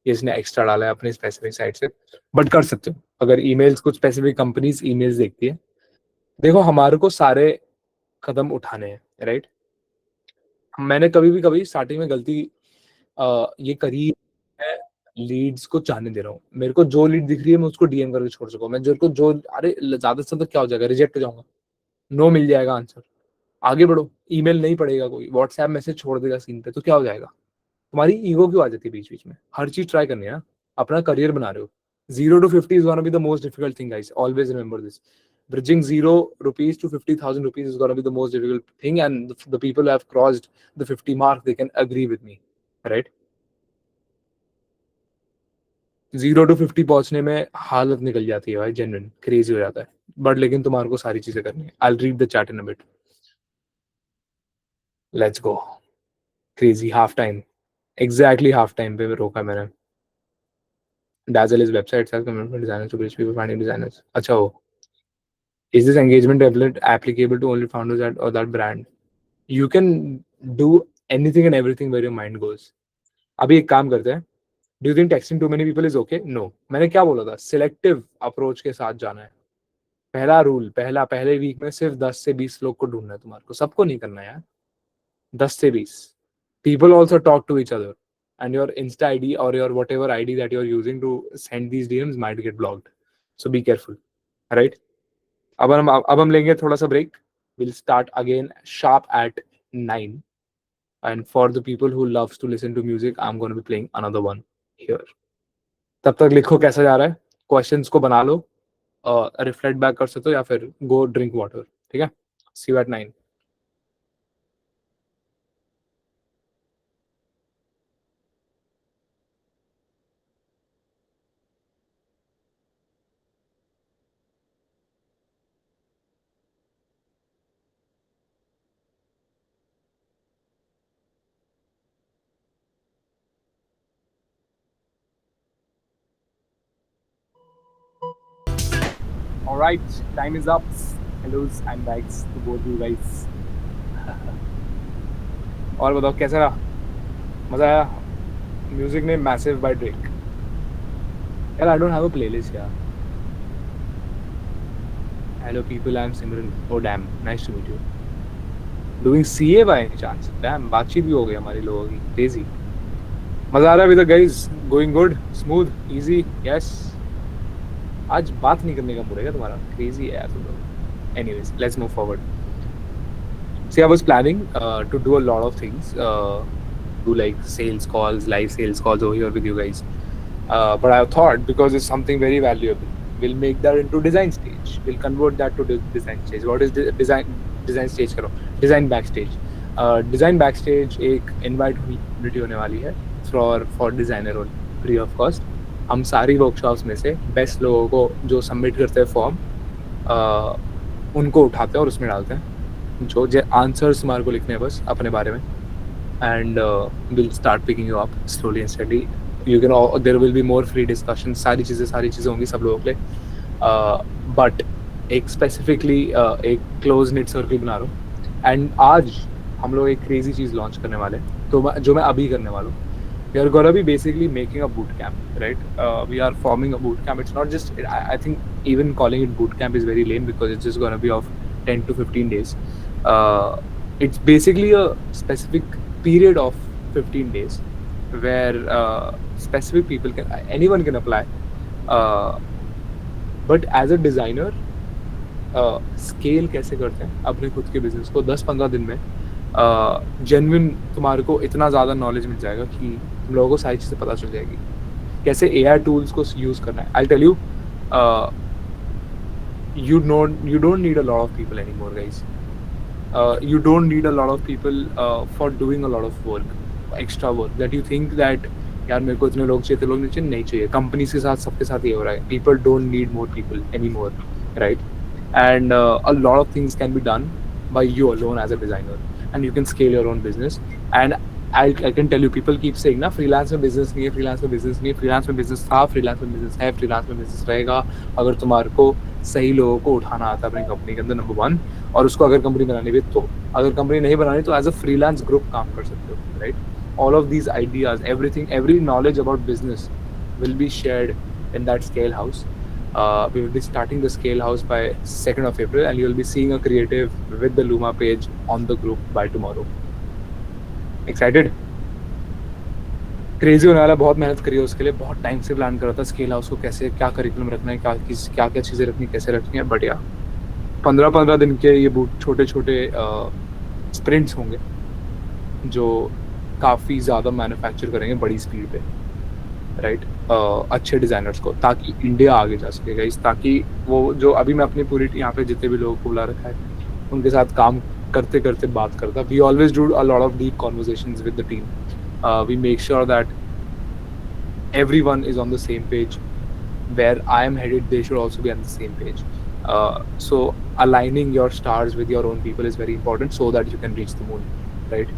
ये इसने एक्स्ट्रा डाला है अपनी स्पेसिफिक साइट से, बट कर सकते हो अगर ईमेल्स, कुछ स्पेसिफिक कंपनीज ईमेल्स देखती है. देखो हमारे को सारे कदम उठाने हैं, राइट? मैंने कभी स्टार्टिंग में गलती ये करी है, लीड्स को जाने दे रहा हूँ. मेरे को जो लीड दिख रही है मैं उसको डीएम करके छोड़ सकूँ. मैं जो अरे ज्यादा से ज्यादा क्या हो जाएगा, रिजेक्ट हो जाऊंगा, नो मिल जाएगा आंसर. आगे बढ़ो, ईमेल नहीं पड़ेगा, कोई व्हाट्सएप मैसेज छोड़ देगा सीन पे, तो क्या हो जाएगा? तुम्हारी ईगो क्यों आ जाती है बीच बीच में? हर चीज ट्राई करनी है ना, अपना करियर बना रहे हो. 0 to 50 is gonna be the most difficult thing, guys. Always remember this. Bridging 0 rupees to 50,000 rupees is gonna be the most difficult thing, and the people who have crossed the 50 mark, they can agree with me, right? 0 to 50 पहुंचने में हालत निकल जाती है भाई, genuine crazy हो जाता है. बट लेकिन तुम्हारे को सारी चीजें करनी है. I'll read the chat in a bit. Let's go. Crazy half time. Exactly half time पे रोका मैंने. Dazzle is website sells commitment designers to bridge people finding designers. अच्छा हो. Is this engagement template applicable to only founders or that brand? You can do anything and everything where your mind goes. अभी एक काम करते हैं. Do you think texting too many people is okay? No. मैंने क्या बोला था? Selective approach के साथ जाना है. पहला रूल, पहले वीक में सिर्फ 10 से 20 लोग को ढूंढना है तुम्हारे को. सबको नहीं करना यार. 10 से 20. People also talk to each other, and your Insta ID or your whatever ID that you're using to send these DMs might get blocked. So be careful, right? अब हम लेंगे थोड़ा सा break. We'll start again sharp at 9. And for the people who loves to listen to music, I'm going to be playing another one here. तब तक लिखो कैसा जा रहा है, क्वेश्चंस को बना लो, रिफ्लेक्ट बैक कर सकते हो या फिर गो ड्रिंक वाटर. ठीक है? See you at 9. All right, time is up. Hellos and bikes to both you guys. और बताओ कैसा रहा? मजा आया? म्यूजिक ने मैसिव बाय ड्रेक. यार I don't have a playlist यार. Hello people, I'm Simran. Oh damn, nice to meet you. Doing CA by any chance? Damn, बातचीत भी हो गई हमारी लोगों की. Crazy. मजा आ रहा है अभी तक guys? Going good, smooth, easy, yes. आज बात नहीं करने का मूड है तुम्हारा? Crazy है यार तुम लोग. Anyways, let's move forward. See, I was planning to do a lot of things, do like sales calls, live sales calls over here with you guys. But I thought because it's something very valuable, we'll make that into design stage. We'll convert that to design stage. What is design stage? करो. Design backstage. Design backstage एक invite community होने वाली है for designer only, free of cost. हम सारी workshops में से best लोगों को जो सबमिट करते हैं फॉर्म, उनको उठाते हैं और उसमें डालते हैं. जो आंसर्स तुम्हारे को लिखने हैं बस अपने बारे में. And will start picking you up slowly and study. You can, there will be more free discussion. सारी चीज़ें होंगी सब लोगों के लिए. बट एक स्पेसिफिकली एक क्लोज निट सर्कल बना रहा हूँ. एंड आज हम लोग एक क्रेजी चीज़ लॉन्च करने वाले हैं, तो जो मैं अभी करने वाला हूँ. We are gonna be basically making a boot camp, right? We are forming a boot camp. It's not just, I think even calling it boot camp is very lame because it's just gonna be of 10 to 15 days. It's basically a specific period of 15 days where specific people anyone can apply. But as a designer, scale कैसे करते हैं अपने खुद के business को 10-15 दिन में. Genuine तुम्हारे को इतना ज़्यादा नॉलेज मिल जाएगा कि तुम लोगों को सारी चीज़ें पता चल जाएगी कैसे AI टूल्स को यूज़ करना है. I tell you, you don't need a lot of people anymore, guys. You don't need a lot of people for doing a lot of work, extra work that you think that यार मेरे को इतने लोग चाहिए, लोग नहीं चाहिए। Companies के साथ सबके साथ ये हो रहा है, people don't need more people any more, right? And a lot of things can be done by you alone as a designer, and you can scale your own business. And I can tell you, people keep saying ना freelance में business नहीं है, freelance में business नहीं है, freelance में business था, freelance में business है, freelance में business रहेगा, अगर तुम्हारे को सही लोगों को उठाना आता है अपनी कंपनी के अंदर, नंबर 1, और उसको अगर कंपनी बनानी भी तो, अगर कंपनी नहीं बनानी तो एज अ फ्रीलांस ग्रुप काम कर सकते हो, right? All of these ideas, everything, every knowledge about business will be shared in that scale house. We will be starting the scale house by 2nd of April, and you will be seeing a creative with the Luma page on the group by tomorrow. Excited? Crazy होने वाला, बहुत मेहनत करी है उसके लिए, बहुत time से प्लान करा था स्केल हाउस को, कैसे क्या करिकुलम रखना है, क्या क्या चीज़ें रखनी, कैसे रखनी है, बट या 15-15 दिन के ये छोटे छोटे स्प्रिंट्स होंगे जो काफ़ी ज़्यादा मैन्युफैक्चर करेंगे बड़ी स्पीड पे, राइट? अच्छे डिज़ाइनर्स को, ताकि इंडिया आगे जा सके गाइस, ताकि वो जो अभी मैं अपनी पूरी यहाँ पे जितने भी लोगों को बुला रखा है उनके साथ काम करते करते बात करता, we always do a lot of deep conversations with the team. We make sure that everyone is on the same page. Where I am headed, they should also be on the same page. So aligning your stars with your own people is very important, so that you can reach the moon, right?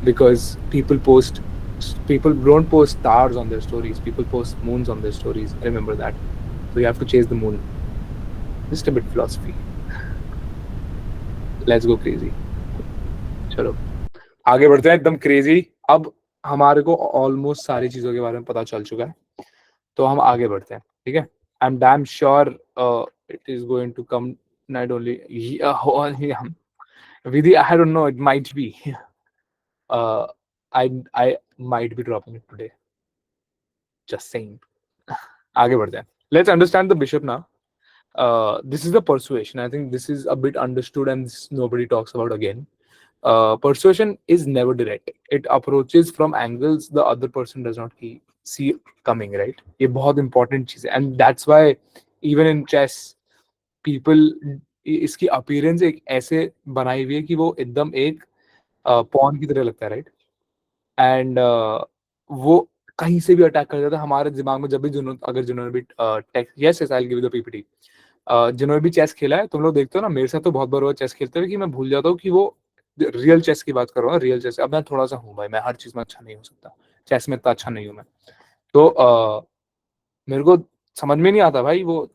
Because people don't post stars on their stories, people post moons on their stories. Remember that. So you have to chase the moon. Just a bit philosophy. Let's go crazy. चलो आगे बढ़ते हैं एकदम crazy. अब हमारे को almost सारी चीजों के बारे में पता चल चुका है, तो हम आगे बढ़ते हैं, ठीक है? I am damn sure it is going to come not only Vidhi, I don't know, it might be. I might be dropping it today. Just saying. आगे बढ़ते हैं. Let's understand the bishop now. This is the persuasion. I think this is a bit understood and this nobody talks about again. Persuasion is never direct. It approaches from angles the other person does not see coming, right? ये बहुत important चीज़ है, and that's why even in chess, people इसकी appearance एक ऐसे बनाई हुई है कि वो एकदम एक पॉन की तरह लगता है, राइट? एंड वो कहीं से भी अटैक कर देता है हमारे दिमाग में. जब भी जिन्होंने भी yes yes I will give you the PPT, जिन्होंने भी चेस खेला है, तुम लोग देखते हो ना, मेरे साथ तो बहुत बार हुआ चेस खेलते हुए कि मैं भूल जाता हूँ कि वो रियल चेस की बात कर रहा हूँ, रियल चेस. अब मैं थोड़ा सा हूँ भाई, मैं हर चीज में अच्छा नहीं हो सकता, चेस में इतना अच्छा नहीं हूँ मैं, तो मेरे को समझ में नहीं आता भाई वो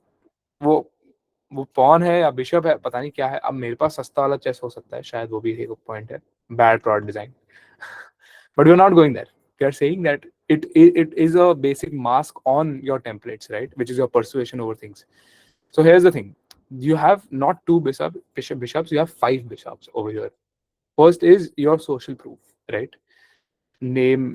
वो पॉन है या बिशप है, पता नहीं क्या है. अब मेरे पास सस्ता वाला चेस हो सकता है, शायद वो भी एक पॉइंट है, bad product design. But we're not going there. We are saying that it is a basic mask on your templates, right? Which is your persuasion over things. So here's the thing: you have not two bishops, you have 5 bishops over here. First is your social proof, right? Name,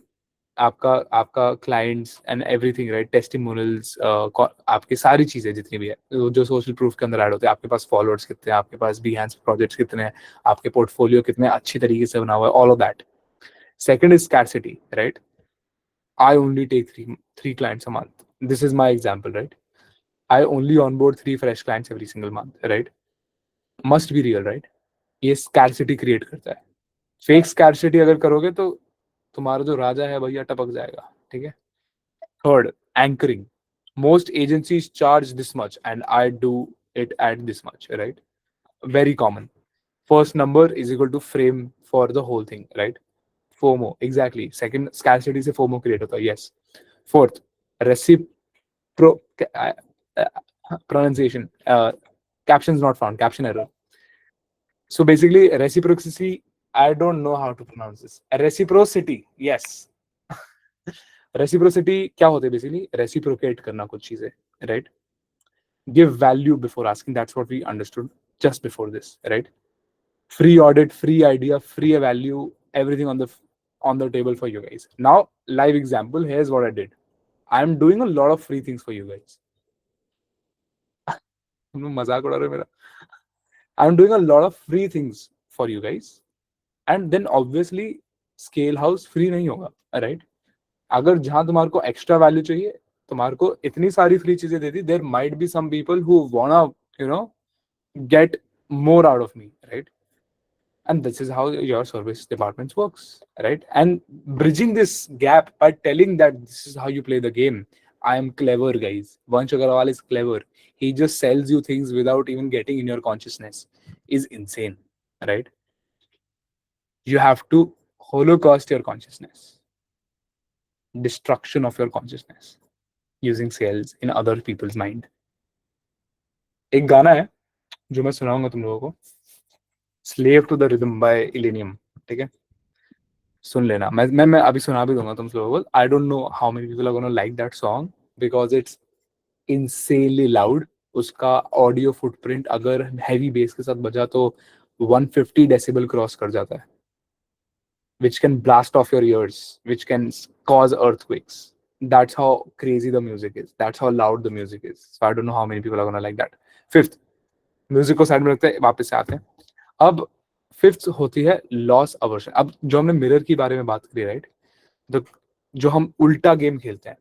आपका clients and everything, right? Testimonials, आपकी सारी चीजें जितनी भी है जो social proof के अंदर ऐड होते हैं, आपके पास followers कितने हैं, आपके पास Behance projects कितने हैं, आपके portfolio कितने अच्छी तरीके से बना हुआ है, all of that. Second is scarcity, right? I only take three clients a month. This is my example, right? I only onboard 3 fresh clients every single month, right? Must be real, right? ये scarcity create करता है. Fake scarcity अगर करोगे तो तुम्हारा जो राजा है भैया टपक जाएगा, ठीक है? Third, anchoring. Most agencies charge this much and I do it at this much, right? Very common. First number is equal to frame for the whole thing, right? FOMO, exactly. Second, scarcity से FOMO create होता है, yes. Fourth, pronunciation, captions not found, caption error. So basically, reciprocity, I don't know how to pronounce this. Reciprocity, yes. Reciprocity क्या होता है basically? Reciprocate करना कुछ चीजें, right? Give value before asking. That's what we understood just before this, right? Free audit, free idea, free value, everything on the table for you guys. Now, live example. Here's what I did. I'm doing a lot of free things for you guys. मजाक उड़ा रहे हो मेरा. I'm doing a lot of free things for you guys, and then obviously scale house free नहीं होगा, right? अगर जहां तुम्हारे को extra value चाहिए, तुम्हारे को इतनी सारी free चीजें दे दी, there might be some people who wanna, get more out of me, right? and this is how your service departments works, right? And bridging this gap by telling that this is how you play the game. I am clever, guys. Vansh Agarwal is clever. He just sells you things without even getting in your consciousness. Is insane, right? You have to holocaust your consciousness, destruction of your consciousness using sales in other people's mind. एक गाना है जो मैं सुनाऊंगा तुम लोगों को, slave to the rhythm by Illenium, ठीक है? सुन लेना. मैं अभी सुना भी दूंगा तुम लोगों को. I don't know how many people are gonna like that song because it's insanely loud. उसका ऑडियो फुटप्रिंट अगर हैवी बेस के साथ बजा तो 150 डेसिबल क्रॉस कर जाता है, which can blast off your ears, which can cause earthquakes. That's how crazy the music is. That's how loud the music is. So I don't know how many people are gonna like that. Fifth, music को side में रखते हैं, वापस से आते हैं. अब fifth होती है लॉस अवर्शन. अब जो हमने मिरर की बारे में बात करी, राइट? तो जो हम उल्टा गेम खेलते हैं,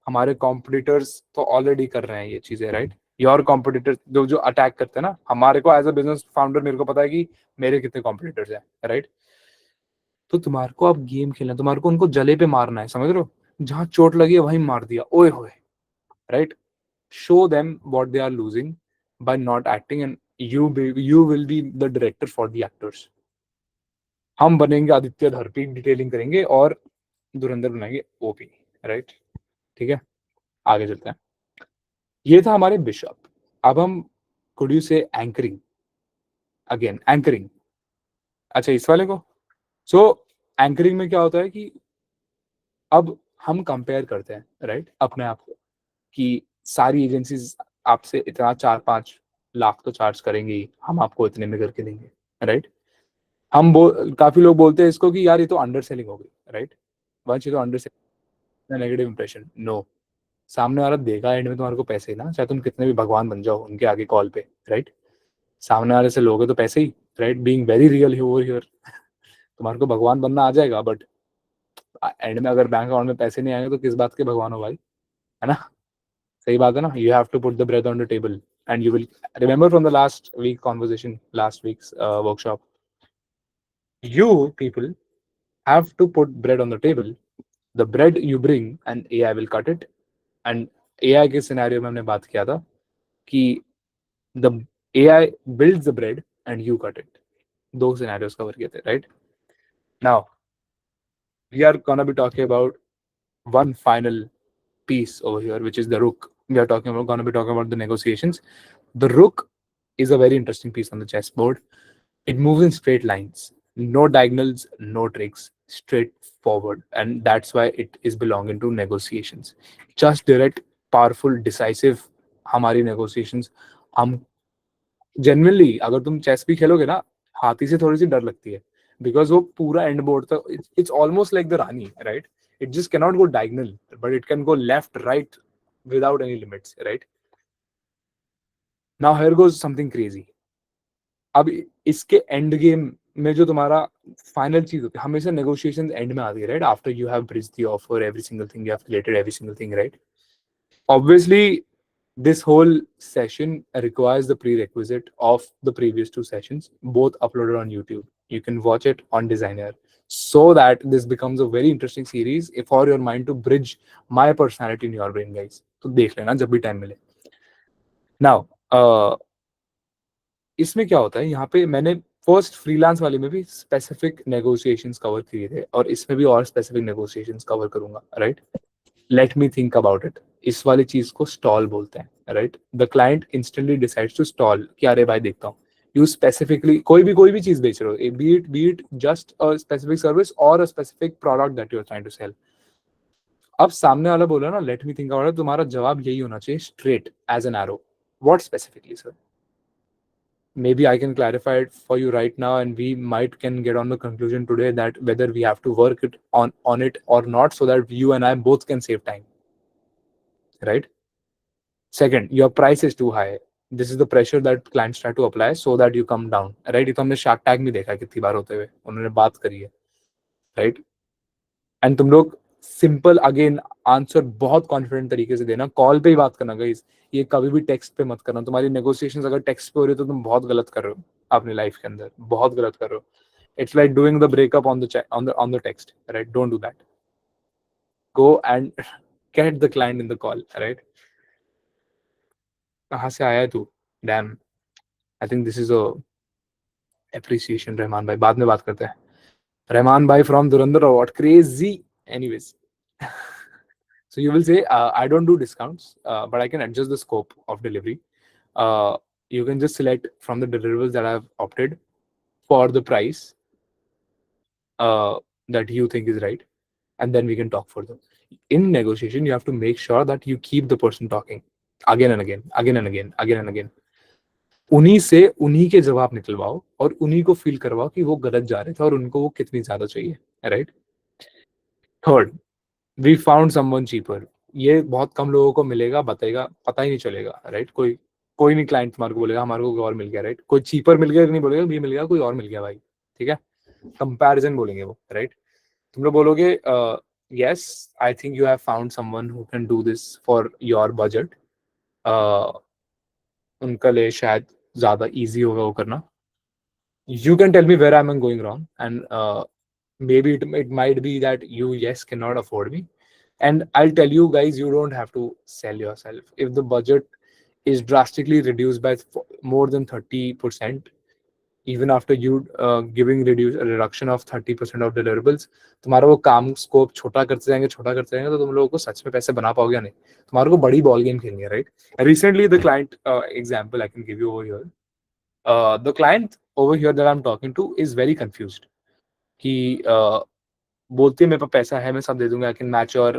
हमारे कॉम्पिटिटर्स तो ऑलरेडी कर रहे हैं ये चीजें, राइट? योर कॉम्पिटिटर्स जो जो अटैक करते हैं ना हमारे को, एज अ बिजनेस फाउंडर मेरे को पता है कि मेरे कितने कॉम्पिटिटर्स हैं, राइट? तो तुम्हारे को अब गेम खेलना है, तुम्हारे को उनको जले पे मारना है, समझ रहे हो? जहां चोट लगी है वहीं मार दिया, ओए होए, right? Show them what they are losing by not acting, and you will be the director for the actors. हम बनेंगे आदित्य धर पे डिटेलिंग करेंगे और धुरंधर बनाएंगे ओपी, राइट? ठीक है, आगे चलते हैं. ये था हमारे बिशप. अब हम कुड यू से एंकरिंग अगेन, एंकरिंग. अच्छा, इस वाले को. सो एंकरिंग में क्या होता है कि अब हम कंपेयर करते हैं, राइट, अपने आप को कि सारी एजेंसीज आपसे इतना 4-5 लाख तो चार्ज करेंगे ही, हम आपको इतने में करके देंगे, राइट? काफी लोग बोलते हैं इसको कि यार ये तो अंडर सेलिंग हो गई, राइट? वंश ये तो underselling, negative impression. No, सामने वाला देगा एंड में तुम्हारे को पैसे ही ना, चाहे तुम कितने भी भगवान बन जाओ उनके आगे कॉल पे, राइट? सामने वाले से लोगे तो पैसे ही, right? Being very real over here. तुम्हारे को भगवान बनना आ जाएगा, बट एंड में अगर बैंक अकाउंट में पैसे नहीं आएंगे तो किस बात के भगवान हो भाई, है ना? सही बात है ना? You have to put the bread on the table and you will remember from the last week conversation, last week's workshop, you people have to put bread on the table. The bread you bring and AI will cut it. And AI के scenario में हमने बात किया था कि the AI builds the bread and you cut it. दो scenarios cover किए थे, right? Now we are gonna be talking about one final piece over here, which is the rook. We are gonna be talking about the negotiations. The rook is a very interesting piece on the chessboard. It moves in straight lines, no diagonals, no tricks, straight forward, and that's why it is belonging to negotiations. Just direct, powerful, decisive. हमारी negotiations, हम generally अगर तुम chess भी खेलोगे ना, हाथी से थोड़ी सी डर लगती है बिकॉज वो पूरा एंड बोर्ड तक, it's almost like the Rani, right? It just cannot go diagonal, but it can go left, right, without any limits, right? Now here goes something crazy. अब इसके एंड गेम में जो तुम्हारा final चीज होती है, हमेशा नेगोशिएशंस एंड में आती है, right? After you have bridged the offer, every single thing, you have created every single thing, right? Obviously, this whole session requires the prerequisite of the previous two sessions, both uploaded on YouTube. You can watch it on Designer, so that this becomes a very interesting series for your mind to bridge my personality in your brain, guys. तो देख लेना जब भी time मिले. Now, इसमें क्या होता है, यहाँ पे मैंने फर्स्ट फ्रीलांस वाले में भी स्पेसिफिक नेगोशिएशंस कवर किए थे और इसमें भी और स्पेसिफिक नेगोशिएशंस कवर करूंगा, right? Let me think about it. इस वाली चीज को स्टॉल बोलते हैं, right? The client instantly decides to stall कि अरे भाई देखता हूँ, यू स्पेसिफिकली कोई भी चीज बेच रहे हो, be it just a specific service और a specific product that you are trying to sell. अब सामने वाला बोला ना let me think about it, तुम्हारा जवाब यही होना चाहिए, straight as an arrow. What specifically sir? Maybe I can clarify it for you right now, and we might can get on the conclusion today that whether we have to work it on it or not, so that you and I both can save time, right? Second, your price is too high. This is the pressure that clients try to apply so that you come down, right? ये तो हमने shark tag में देखा कितनी बार होते हुए, उन्होंने बात करी है, right? एंड तुम लोग सिंपल अगेन आंसर बहुत कॉन्फिडेंट तरीके से देना, कॉल पे ही बात करना गाइस. ये कभी भी टेक्स्ट पे मत करना. तुम्हारी नेगोशिएशंस अगर टेक्स्ट पे हो रही है तो तुम बहुत गलत कर रहे हो अपनी लाइफ के अंदर, बहुत गलत कर रहे हो. It's like doing the breakup on the on the text, right? Don't do that. Go and get the client in the call, right? कहाँ से आया है तू? Damn, I think this is a appreciation. Rahman भाई, बाद में बात करते हैं. रहमान भाई from Dhurandhar Award, crazy. Anyways, so you will say, I don't do discounts, but I can adjust the scope of delivery. You can just select from the deliverables that I've opted for the price that you think is right, and then we can talk further. In negotiation, you have to make sure that you keep the person talking again and again, again and again, again and again. उन्हीं से उन्हीं के जवाब निकलवाओ और उन्हीं को feel करवाओ कि वो गलत जा रहे थे और उनको वो कितनी ज्यादा चाहिए, right? Third, we found someone cheaper. ये बहुत कम लोगों को मिलेगा, बताएगा, पता ही नहीं चलेगा, राइट? कोई कोई नहीं क्लाइंट तुम्हारे को बोलेगा हमारे को कोई और मिल गया, राइट? कोई चीपर मिल गया नहीं बोलेगा, भी मिल गया, कोई और मिल गया भाई, ठीक है? कंपैरिजन बोलेंगे वो, राइट? तुम लोग बोलोगे yes, I think you have found someone who can do this for your budget. उनका लिए शायद ज्यादा इजी होगा वो करना. You can tell me where am I going wrong, and maybe it might be that you yes cannot afford me, and I'll tell you guys, you don't have to sell yourself. If the budget is drastically reduced by more than 30%, even after you giving a reduction of 30% of deliverables, तुम्हारा वो काम scope छोटा करते जाएंगे तो तुम लोगों को सच में पैसे बना पाओगे या नहीं? तुम्हारे को बड़ी बॉल गेम खेलनी है, right? Recently the client example I can give you over here. The client over here that I'm talking to is very confused. कि बोलती है मेरे पास पैसा है, मैं सब दे दूंगा, I can match your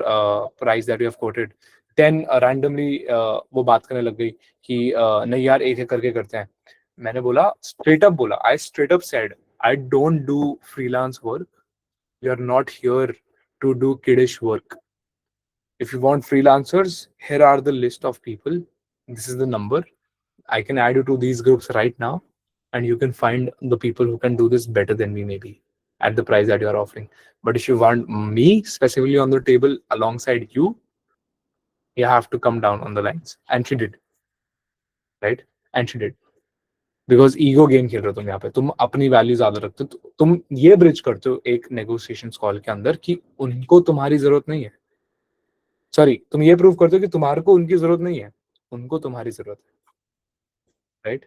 price that you have quoted. Then randomly वो बात करने लग गई कि नहीं यार एक एक करके करते हैं. मैंने बोला, straight up बोला, I straight up said, I don't do freelance work. We are not here to do kiddish work. If you want freelancers, here are the list of people. This is the number. I can add you to these groups right now, and you can find the people who can do this better than me, maybe at the price that you are offering. But if you want me specifically on the table alongside you, you have to come down on the lines. And she did, right? And she did. Because ego game खेल रहे हो तुम यहाँ पे, तुम अपनी value ज्यादा रखते हो, तुम ये ब्रिज करते हो एक नेगोशिएशन कॉल के अंदर कि उनको तुम्हारी जरूरत नहीं है. सॉरी, तुम ये प्रूव करते हो कि तुम्हारे को उनकी जरूरत नहीं है, उनको तुम्हारी जरूरत है, राइट?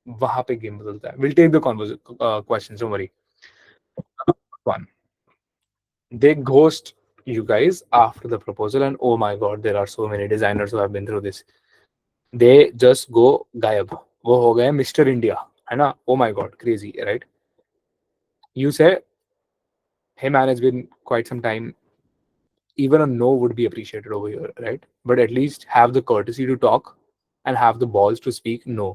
वहां पे गेम बदलता है. Will take the questions, don't worry. One, they ghost you guys after the proposal, and oh my god, there are so many designers who have been through this. They just go गायब. वो हो गए mister India, है ना? Oh my god, crazy, right? You say, hey man, it's been quite some time. Even a no would be appreciated over here, right? But at least have the courtesy to talk and have the balls to speak no.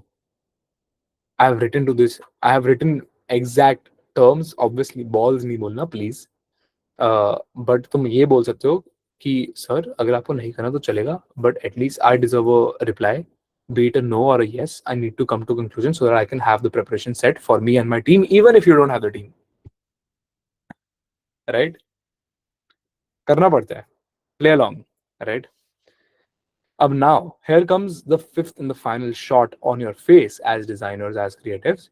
I have written to this. I have written exact terms. Obviously, balls नहीं बोलना please. But तुम ये बोल सकते हो कि sir अगर आपको नहीं करना तो चलेगा, but at least I deserve a reply, be it a no or a yes. I need to come to conclusion so that I can have the preparation set for me and my team, even if you don't have the team, right? करना पड़ता है, play along, right? अब now here comes the fifth and the final shot on your face as designers, as creatives.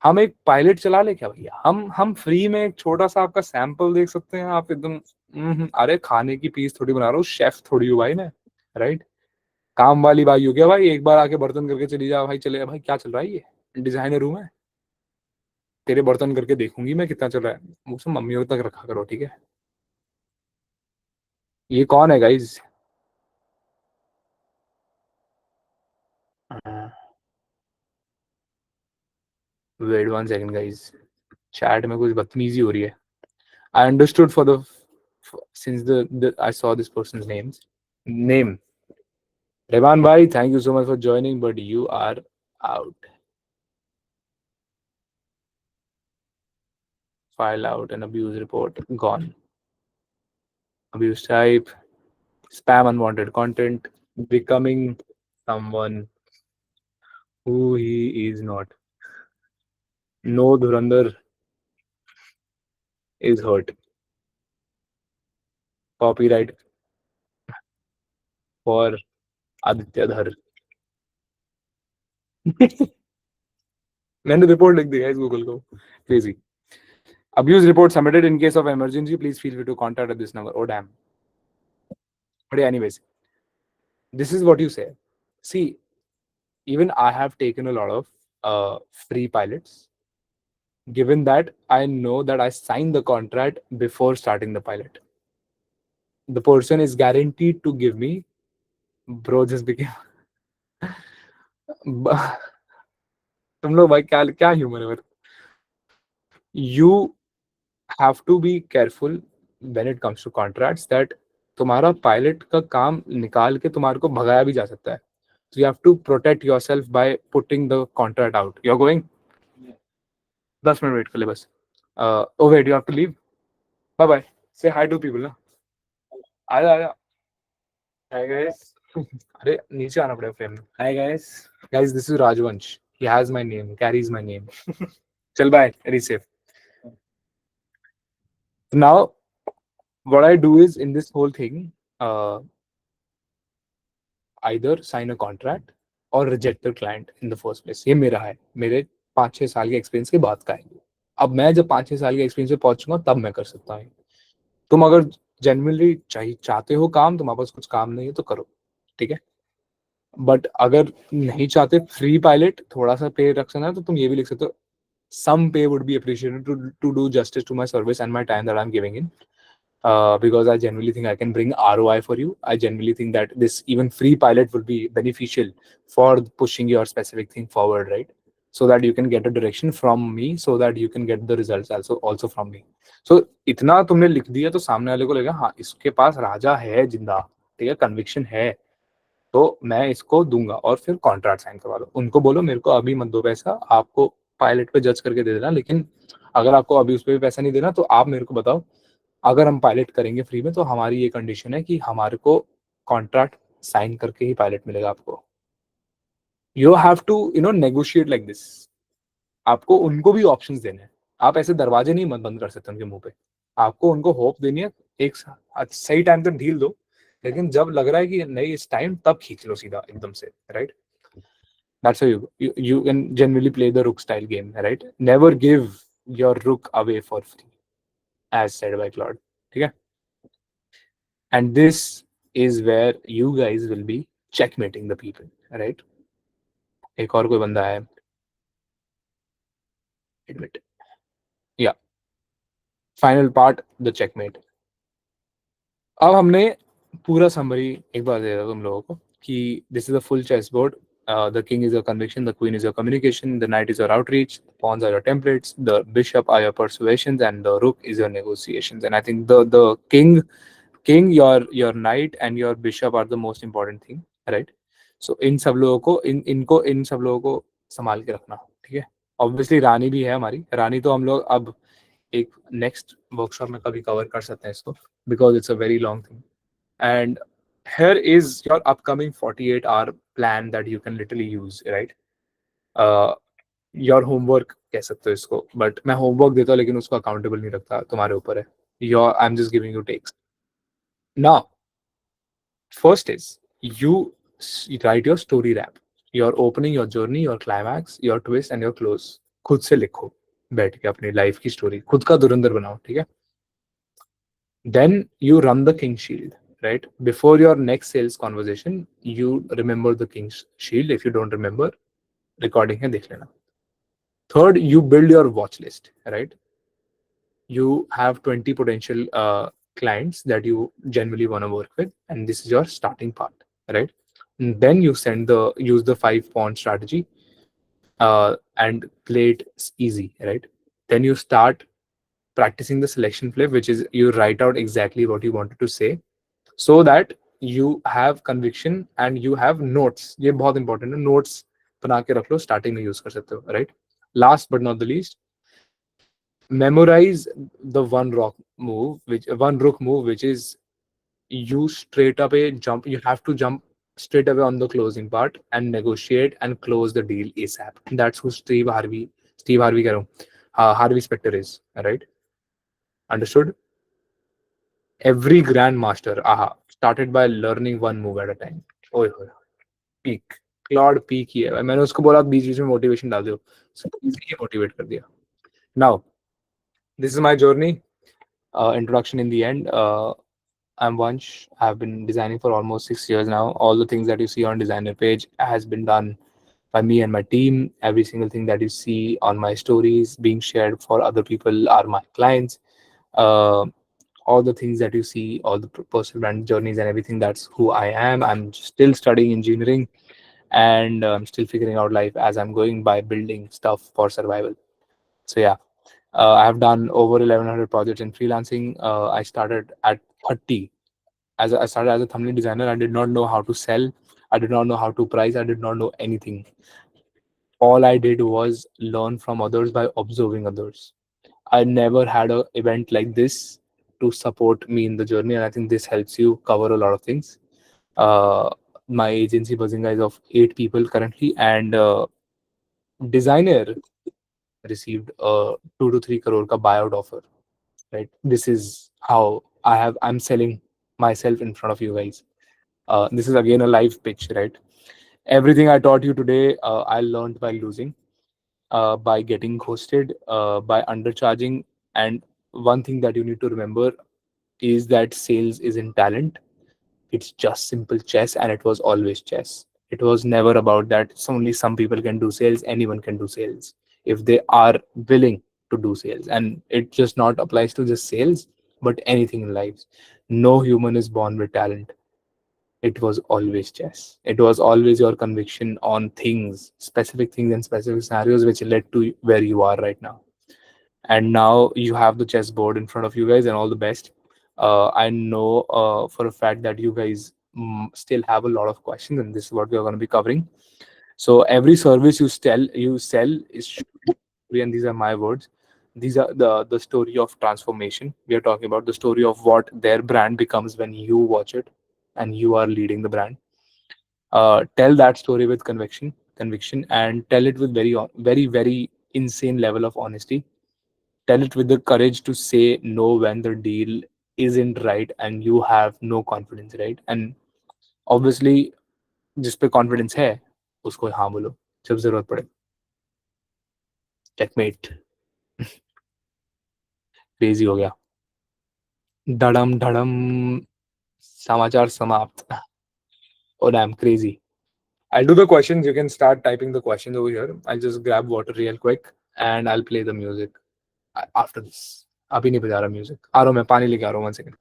हम एक pilot चला ले क्या भैया? हम फ्री में एक छोटा सा आपका सैंपल देख सकते हैं. आप एकदम अरे खाने की पीस थोड़ी बना रहा हूँ, शेफ थोड़ी हूँ भाई मैं, राइट? काम वाली भाई हो गया भाई, एक बार आके बर्तन करके चली जा भाई. चले भाई, क्या चल रहा है? ये डिजाइनर हूँ मैं, तेरे बर्तन करके देखूंगी मैं कितना चल रहा है. मुझसे मम्मियों तक रखा करो, ठीक है? ये कौन है guys? Wait one second guys, chat में कुछ बदतमीजी हो रही है. I understood for the since the I saw this person's name. Revan bhai, thank you so much for joining, but you are out. File out an abuse report gone. Abuse type, spam unwanted content, becoming someone who he is not. No Dhurandhar is hurt. Copyright for Aditya Dhar. मैंने report लिख दिया इस Google को. Crazy. Abuse report submitted. In case of emergency, please feel free to contact at this number. Oh damn. But yeah, anyways, this is what you say. See, even I have taken a lot of free pilots. Given that I know that I signed the contract before starting the pilot, the person is guaranteed to give me. Bro just became. तुम लोग भाई क्या क्या humour है. You have to be careful when it comes to contracts that तुम्हारा pilot का काम निकाल के तुम्हारे को भगाया भी जा सकता है. So you have to protect yourself by putting the contract out. You're going? 10 minute wait कर ले बस. Oh wait, you have to leave. Bye bye. Say hi to people ना. आजा आजा. Hi guys. अरे नीचे आना पड़ेगा फ्रेम में. Hi guys. Guys, this is Rajvansh. He has my name, carries my name. चल bye, resafe. Now, what I do is in this whole thing, either sign a contract or reject the client in the first place. ये मेरा है, मेरे 5-6 साल के experience के बाद का है. अब मैं जब 5-6 साल के एक्सपीरियंस पे पहुंचूंगा तब मैं कर सकता हूँ. तुम अगर जेन्युइनली चाहते हो काम, तुम्हारे पास कुछ काम नहीं है तो करो, ठीक है. बट अगर नहीं चाहते फ्री पायलट थोड़ा सा पे रख सकना है तो तुम ये भी लिख सकते हो. Some pay would be appreciated to do justice to my service and my time that I'm giving in. Because I genuinely think I can bring ROI for you. I genuinely think that this even free pilot will be beneficial for pushing your specific thing forward, right? So that you can get a direction from me, so that you can get the results also from me. So इतना तुमने लिख दिया तो सामने वाले को लगेगा हाँ इसके पास राजा है जिंदा, ठीक है, कन्विक्शन है, तो मैं इसको दूंगा. और फिर कॉन्ट्रैक्ट साइन करवा लो. उनको बोलो मेरे को अभी मत दो पैसा, आपको पायलट पे जज करके दे देना, लेकिन अगर आपको अभी उस पर भी पैसा नहीं देना तो आप मेरे को बताओ. अगर हम पायलट करेंगे फ्री में तो हमारी ये कंडीशन है कि हमारे को कॉन्ट्रैक्ट साइन करके ही पायलट मिलेगा आपको. You have to negotiate like this. आपको उनको भी ऑप्शंस देने हैं. आप ऐसे दरवाजे नहीं मत बंद कर सकते उनके मुंह पे. आपको उनको होप देनी है. एक सही टाइम तक ढील दो, लेकिन जब लग रहा है कि नहीं इस टाइम, तब खींच लो सीधा एकदम से, right. That's how you can generally play the rook style game, right? Never give your rook away for free, as said by Claude. ठीक है. And this is where you guys will be checkmating the people, right? एक और कोई बंदा है. Admit. Yeah. Final part, the checkmate. अब हमने पूरा समरी एक बार दे दिया तुम लोगों को कि this is a full chess board. The king is your conviction, the queen is your communication, the knight is your outreach, the pawns are your templates, the bishop are your persuasions, and the rook is your negotiations. And I think the king, your knight and your bishop are the most important thing, right? So इन सब लोगों को इन सब लोगों को संभाल के रखना, ठीक है. ऑब्वियसली रानी भी है हमारी. रानी तो हम लोग अब एक नेक्स्ट वर्कशॉप में कभी कवर कर सकते हैं इसको, because it's a very long thing. And here is your upcoming 48-hour plan that you can literally use, right? Your homework कह सकते हो इसको, बट मैं होमवर्क देता हूँ लेकिन उसको अकाउंटेबल नहीं रखता, तुम्हारे ऊपर है. I'm just giving you takes. Now, first is you write your story rap, your opening, your journey, your climax, your twist and your close. खुद से लिखो बैठ के अपनी लाइफ की स्टोरी, खुद का धुरंधर बनाओ, ठीक है. Then you run the king shield, right? Before your next sales conversation, you remember the king's shield. If you don't remember, recording है देख लेना. Third, you build your watch list, right? You have 20 potential clients that you genuinely want to work with, and this is your starting part, right? And then you use the 5 pawn strategy and play it easy, right? Then you start practicing the selection flip, which is you write out exactly what you wanted to say, so that you have conviction and you have notes. ये बहुत important है. Notes बना के रख लो, starting में use कर सकते हो, right? Last but not the least, memorize the one rook move, which is you straight away jump. You have to jump straight away on the closing part and negotiate and close the deal ASAP. That's who Steve Harvey कह रहा हूँ, Harvey Specter is, right? Understood? Every grandmaster started by learning one move at a time. ओए होए, peak Claude peak ही है. मैंने उसको बोला बीच बीच में मोटिवेशन डाल दो, इजीली मोटिवेट कर दिया. Now This is my journey. Introduction in the end. I'm Vansh. I've been designing for almost 6 years now. All the things that you see on designer page has been done by me and my team. Every single thing that you see on my stories being shared for other people are my clients. Uh, all the things that you see, all the personal brand journeys and everything, that's who I am. I'm still studying engineering, and I'm still figuring out life as I'm going by building stuff for survival. So yeah, I have done over 1100 projects in freelancing. I started at 30. I started as a thumbnail designer. I did not know how to sell. I did not know how to price. I did not know anything. All I did was learn from others by observing others. I never had a event like this to support me in the journey, and I think this helps you cover a lot of things. Uh, my agency Bazinga is of 8 people currently, and designer received a 2 to 3 crore ka buyout offer. Right, this is how I'm selling myself in front of you guys. This is again a live pitch, right? Everything I taught you today, I learned by losing, by getting ghosted, by undercharging. And one thing that you need to remember is that sales isn't talent. It's just simple chess, and it was always chess. It was never about that. It's only some people can do sales. Anyone can do sales if they are willing to do sales. And it just not applies to just sales, but anything in life. No human is born with talent. It was always chess. It was always your conviction on things, specific things and specific scenarios, which led to where you are right now. And now you have the chessboard in front of you guys, and all the best. I know for a fact that you guys still have a lot of questions, and this is what we are going to be covering. So every service you sell is story, and these are my words. These are the story of transformation. We are talking about the story of what their brand becomes when you watch it, and you are leading the brand. Tell that story with conviction, and tell it with very insane level of honesty. Tell it with the courage to say no when the deal isn't right and you have no confidence, right? And obviously जिस पे confidence है उसको हाँ बोलो जब जरूरत पड़े. Checkmate. Crazy हो गया. धड़म धड़म. समाचार समाप्त. Oh damn, crazy. I'll do the questions. You can start typing the questions over here. I'll just grab water real quick and I'll play the music after this. अभी नहीं बजा रहा म्यूजिक. आ रहा हूँ मैं पानी लेके आ रहा हूँ 1 second.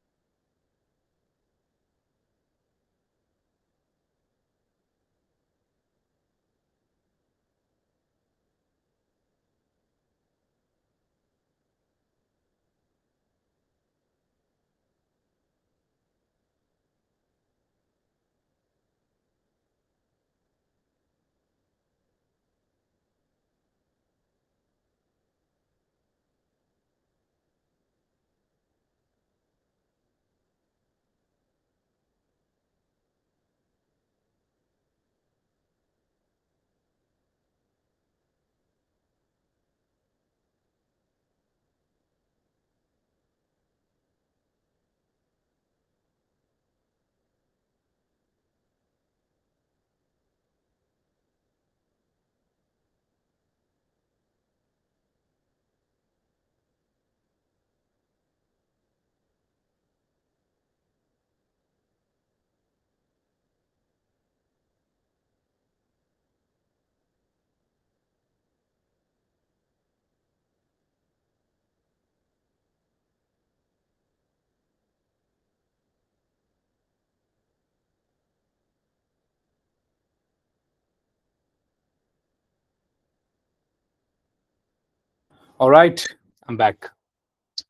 All right, I'm back.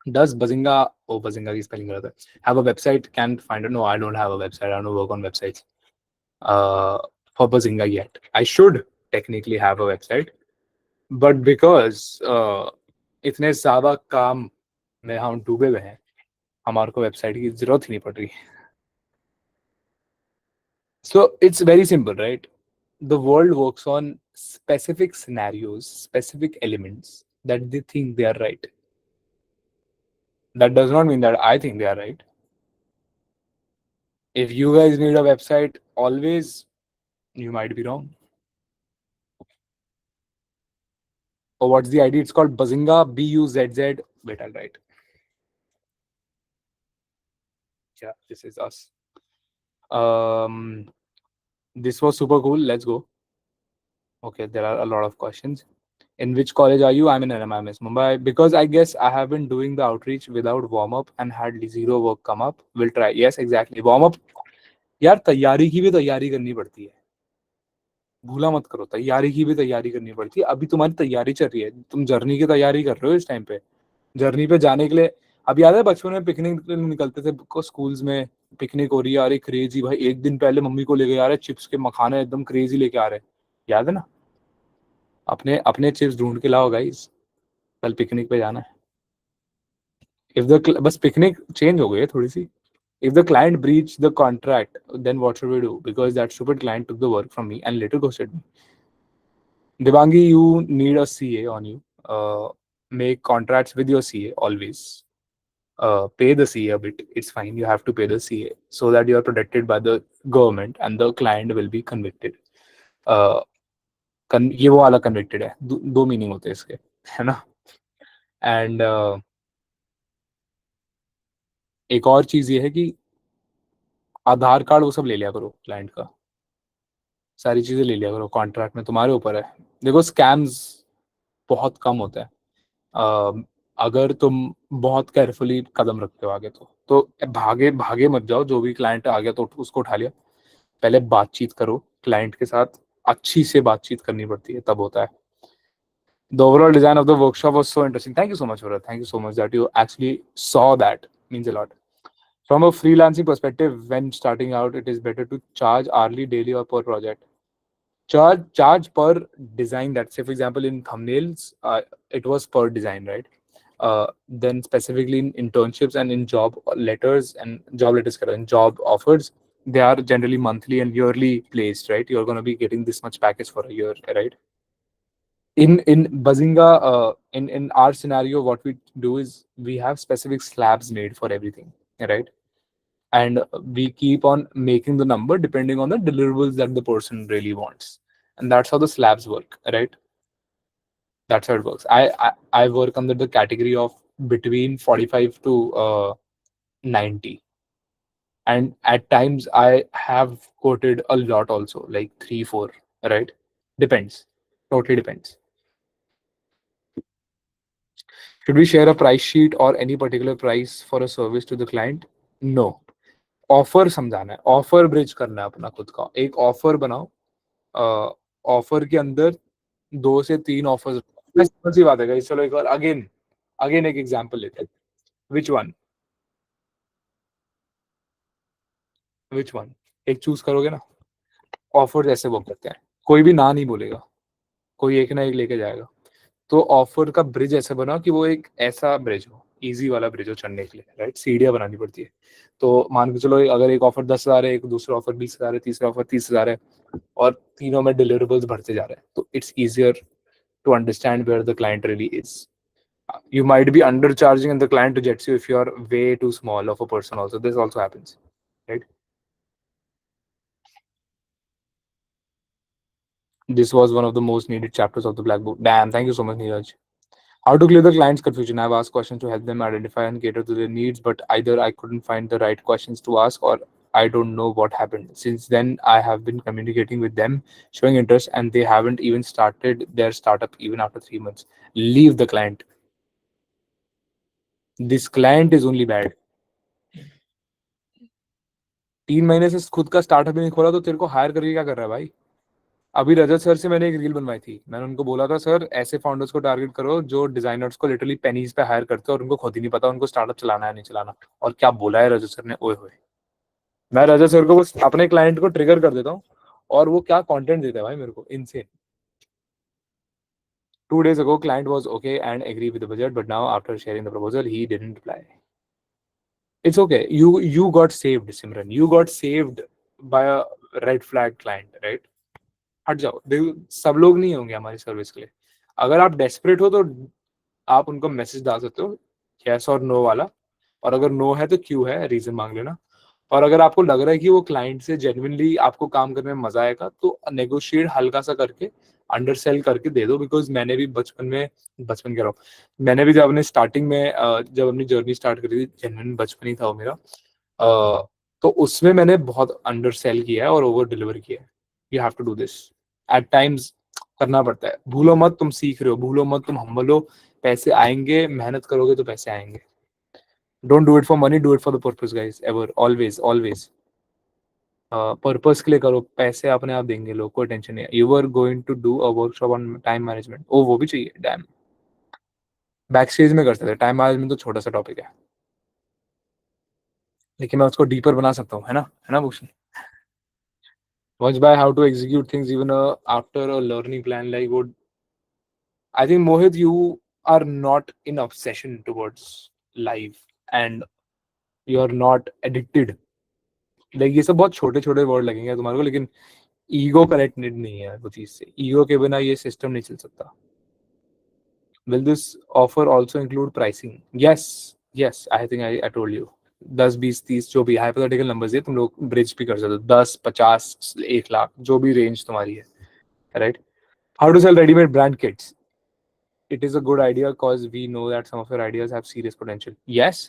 Does Bazinga, oh Bazinga की spelling गलत है, have a website? Can find it? No, I don't have a website. I don't work on websites. Uh, for Bazinga yet. I should technically have a website, but because इतने ज्यादा काम में हम डूबे हुए हैं, हमारे को वेबसाइट की जरूरत ही नहीं पड़ रही. So it's very simple, right? The world works on specific scenarios, specific elements that they think they are right. That does not mean that I think they are right. If you guys need a website, always you might be wrong. Or what's the ID? It's called Bazinga, Buzzz wait, I'll write. Yeah, this is us. This was super cool. Let's go. Okay, there are a lot of questions. In which college are you? I'm in NMIMS Mumbai. Because I guess I have been doing the outreach without warm up and had zero work come up. We'll try. Yes, exactly. Warm up. यार तैयारी की भी तैयारी करनी पड़ती है. भूला मत करो, तैयारी की भी तैयारी करनी पड़ती है. अभी तुम्हारी तैयारी चल रही है, तुम जर्नी की तैयारी कर रहे हो इस टाइम पे. जर्नी पे जाने के लिए अब याद है बचपन में पिकनिक निकलते थे स्कूल्स में. पिकनिक हो रही है, अरे क्रेजी भाई, एक दिन पहले मम्मी को लेके आ रहे चिप्स के मखाने एकदम क्रेजी लेके आ रहे. याद है ना. अपने अपने चिप्स ढूंढ के लाओ गाइस, कल पिकनिक पे जाना है. If the bus picnic change हो गई है थोड़ी सी. If the client breached the contract, then what should we do? Because that stupid client took the work from me and later ghosted me. Devangi, you need a CA on you. Make contracts with your CA always. Pay the CA a bit. It's fine. You have to pay the CA so that you are protected by the government and the client will be convicted. ये वो वाला convicted है. दो meaning होते हैं इसके, है ना. एंड एक और चीज ये है कि आधार कार्ड वो सब ले लिया करो क्लाइंट का. सारी चीजें ले लिया करो कॉन्ट्रैक्ट में, तुम्हारे ऊपर है. देखो स्कैम्स बहुत कम होता है अगर तुम बहुत केयरफुली कदम रखते हो आगे. तो भागे भागे मत जाओ. जो भी क्लाइंट आ गया तो उसको उठा लिया. पहले बातचीत करो क्लाइंट के साथ. अच्छी से बातचीत करनी पड़ती है, तब होता है. The overall design of the workshop was so interesting. Thank you so much, Bharat. Thank you so much that you actually saw that. Means a lot. From a freelancing perspective, when starting out, it is better to charge hourly, daily, or per project. Charge per design. That say, for example, in thumbnails, it was per design, right? Then specifically in internships and in job letters and job offers, they are generally monthly and yearly placed, right? You're going to be getting this much package for a year, right? In Bazinga, in our scenario, what we do is we have specific slabs made for everything, right? And we keep on making the number depending on the deliverables that the person really wants, and that's how the slabs work, right? That's how it works. I work under the category of between 45 to 90, and at times I have quoted a lot also, like 3 4, right? Depends, totally depends. Should we share a price sheet or any particular price for a service to the client? No. Offer समझाना है, offer bridge करना है अपना खुद का. एक offer बनाओ. Offer के अंदर 2 से 3 ऑफर्स. सिंपल सी बात है गाइस. चलो एक बार अगेन अगेन एक एग्जांपल लेते हैं. विच वन विच वन एक चूज करोगे ना. ऑफर ऐसे वर्क करते हैं, कोई भी ना नहीं बोलेगा, कोई एक ना एक लेके जाएगा. तो ऑफर का ब्रिज ऐसे बनाओ कि वो एक ऐसा ब्रिज हो, इजी वाला ब्रिज हो चढ़ने के लिए, राइट. सीढ़ियां बनानी पड़ती है. तो मान के चलो अगर एक ऑफर 10,000 है, एक दूसरा ऑफर 20,000 है, तीसरा ऑफर 30,000 है, और तीनों में डिलीवरेबल्स बढ़ते जा रहे हैं, तो it's easier to understand where the client really is. You might be undercharging and the client rejects you if you are way too small of a person also. This also happens, right? This was one of the most needed chapters of the Black Book. Damn, thank you so much, Neeraj. How to clear the client's confusion? I've asked questions to help them identify and cater to their needs, but either I couldn't find the right questions to ask or I don't know what happened. Since then, I have been communicating with them, showing interest, and they haven't even started their startup even after 3 months. Leave the client. This client is only bad. 3 महीने से खुद का startup ही नहीं खोला तो तेरे को higher करके क्या कर रहा है भाई. अभी रजत सर से मैंने एक रील बनवाई थी. मैंने उनको बोला था सर ऐसे फाउंडर्स को टारगेट करो जो डिजाइनर्स को लिटरली पेनीज पे हायर करते हैं और उनको खुद ही नहीं पता उनको स्टार्टअप चलाना है नहीं चलाना. और क्या बोला है रजत सर ने, ओए होए. मैं रजत सर को बस अपने क्लाइंट को ट्रिगर कर देता हूँ और वो क्या कंटेंट देता है भाई मेरे को, insane. 2 days ago client was okay and agree with the budget, but now after sharing the proposal he didn't reply. It's okay. You got saved, Simran. You got saved by a red flag client, right? हट जाओ. सब लोग नहीं होंगे हमारी service के लिए. अगर आप डेस्परेट हो तो आप उनको मैसेज डाल सकते हो, यस और नो वाला. और अगर नो है तो क्यों है, रीजन मांग लेना. और अगर आपको लग रहा है कि वो क्लाइंट से जेन्युइनली आपको काम करने में मजा आएगा तो नेगोशिएट हल्का सा करके अंडरसेल करके दे दो। बिकॉज मैंने भी बचपन कह रहा हूँ, मैंने भी जब अपने स्टार्टिंग में जब अपनी जर्नी स्टार्ट करी थी, जेन्युइन बचपन ही था वो मेरा, तो उसमें मैंने बहुत अंडरसेल किया है और ओवर डिलीवर किया है। You have to do this at times, करना पड़ता है। भूलो मत तुम सीख रहे हो, भूलो मत तुम हम्बल हो। पैसे आएंगे, मेहनत करोगे तो पैसे आएंगे। Don't do it for money, do it for the purpose guys, ever, always always. Purpose के लिए करो, पैसे अपने आप देंगे लोग, कोई टेंशन नहीं है। You are going to do a workshop on time management, ओ वो भी चाहिए, डैम। बैक स्टेज में कर सकते हैं, टाइम मैनेजमेंट तो छोटा सा टॉपिक है, लेकिन मैं उसको डीपर बना सकता हूँ, है ना Bhushan. Watch by how to execute things even after a learning plan like would. I think Mohit, you are not in obsession towards life and you are not addicted. Like ये सब बहुत छोटे छोटे वर्ड लगेंगे तुम्हारे को, लेकिन ईगो कनेक्टेड नहीं है वो चीज से। ईगो के बिना ये सिस्टम नहीं चल सकता। Will this offer also include pricing? Yes, I think I told you. 10, 20, 30 जो भी हाइपोथेटिकल नंबर्स है, तुम लोग ब्रिज भी कर सकते हो। 10, 50, 1 लाख, जो भी रेंज तुम्हारी है, right. How to sell readymade brand kits? It is a good idea because we know that some of your ideas have serious potential. Yes,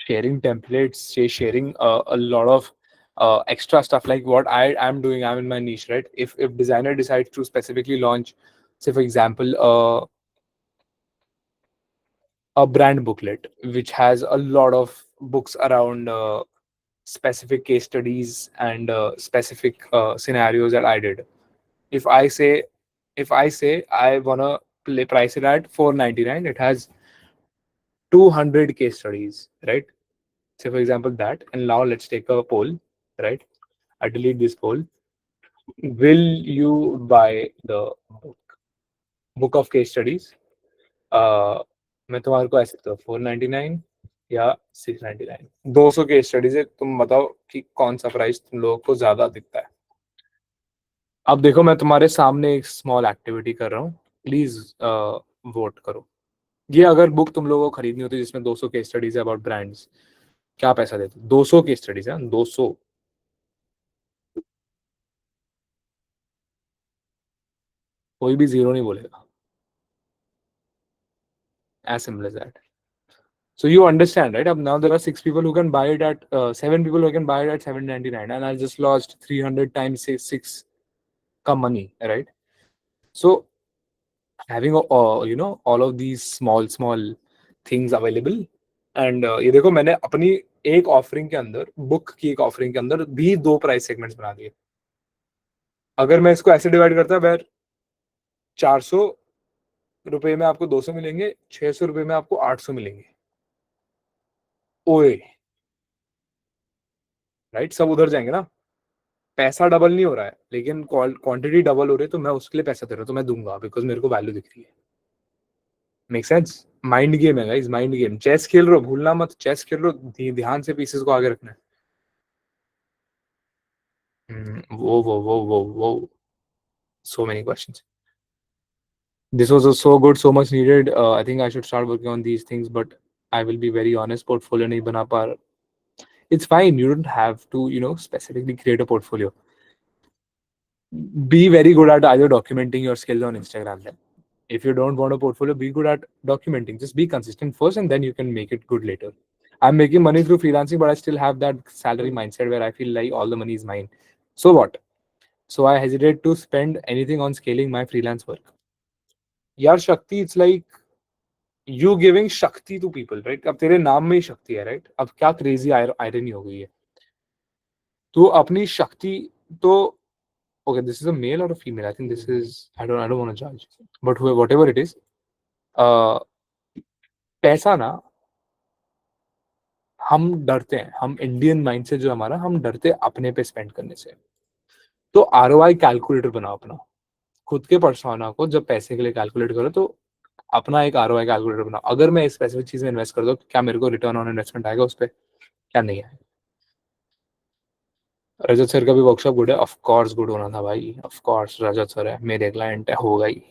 sharing templates, sharing a lot of extra stuff like what I am doing. I'm in my niche, right? If designer decides to specifically launch, say for example, a brand booklet which has a lot of books around specific case studies and specific scenarios that I did. If I say I wanna price it at 499, it has 200 case studies, right? Say for example that, and now let's take a poll, right? I delete this poll. Will you buy the book of case studies? मैं तुम्हारे को ऐसे तो 499 या 699, 200 case studies है, तुम बताओ कि कौन सा प्राइस तुम लोगों को ज्यादा दिखता है। अब देखो, मैं तुम्हारे सामने एक स्मॉल एक्टिविटी कर रहा हूँ, प्लीज वोट करो। ये अगर बुक तुम लोगों को खरीदनी होती जिसमें 200 केस स्टडीज है अबाउट ब्रांड्स, क्या पैसा देते? 200 केस स्टडीज है, 200। कोई भी जीरो नहीं बोलेगा, as simple as that. So you understand, right? Now there are 6 people who can buy it at 7 people who can buy it at 799, and I just lost 300 times six ka money, right? So having all of these small things available, and ये देखो मैंने अपनी एक offering के अंदर, book की एक offering के अंदर भी 2 प्राइस सेगमेंट्स बना दिए। अगर मैं इसको ऐसे डिवाइड करता, वेर 400 रुपए में आपको 200 मिलेंगे, 600 रुपए में आपको 800 मिलेंगे, ओए, राइट। सब उधर जाएंगे ना, पैसा डबल नहीं हो रहा है, लेकिन क्वांटिटी डबल हो रही है, तो मैं उसके लिए पैसा दे रहा हूँ, तो मैं दूंगा बिकॉज मेरे को वैल्यू दिख रही है। Make sense? माइंड गेम है गाइस, माइंड गेम। चेस खेल रहे हो, भूलना मत, चेस खेल रहे हो, ध्यान से पीसेस को आगे रखना है। वो so many questions. This was so good, so much needed. I think I should start working on these things, but I will be very honest, portfolio नहीं बना पा रहा। It's fine, you don't have to specifically create a portfolio. Be very good at either documenting your skills on Instagram then. If you don't want a portfolio, be good at documenting. Just be consistent first and then you can make it good later. I'm making money through freelancing, but I still have that salary mindset where I feel like all the money is mine. So what? So I hesitate to spend anything on scaling my freelance work. यार शक्ति, it's like you giving शक्ति to people, right? अब तेरे नाम में ही शक्ति है, right? अब क्या क्रेजी आयरनी हो गई है। तो अपनी शक्ति तो, okay, this is a male or a female? I think this is, I don't want to judge, but whatever it is, uh, पैसा ना, हम डरते हैं, हम इंडियन माइंड से जो हमारा, हम डरते हैं अपने पे स्पेंड करने से। तो आरओआई कैलकुलेटर बनाओ अपना, खुद के पर्सोना को जब पैसे के लिए कैलकुलेट करो तो अपना एक आरओआई कैलकुलेटर बनाओ। अगर मैं इस स्पेसिफिक चीज में इन्वेस्ट कर दूं, क्या मेरे को रिटर्न ऑन इन्वेस्टमेंट आएगा उस पर, क्या नहीं है? रजत सर का भी वर्कशॉप गुड है, ऑफ कोर्स गुड होना था भाई, ऑफ कोर्स रजत सर है, मेरे क्लाइंट है, होगा ही।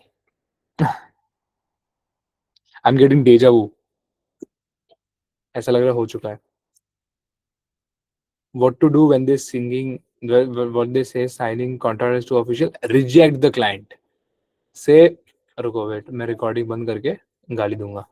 आई एम गेटिंग डेजा वू, ऐसा लग रहा है हो चुका है। what to do when they singing, what they say signing contract to official, reject the client, say रुको वेट मैं रिकॉर्डिंग बंद करके गाली दूंगा.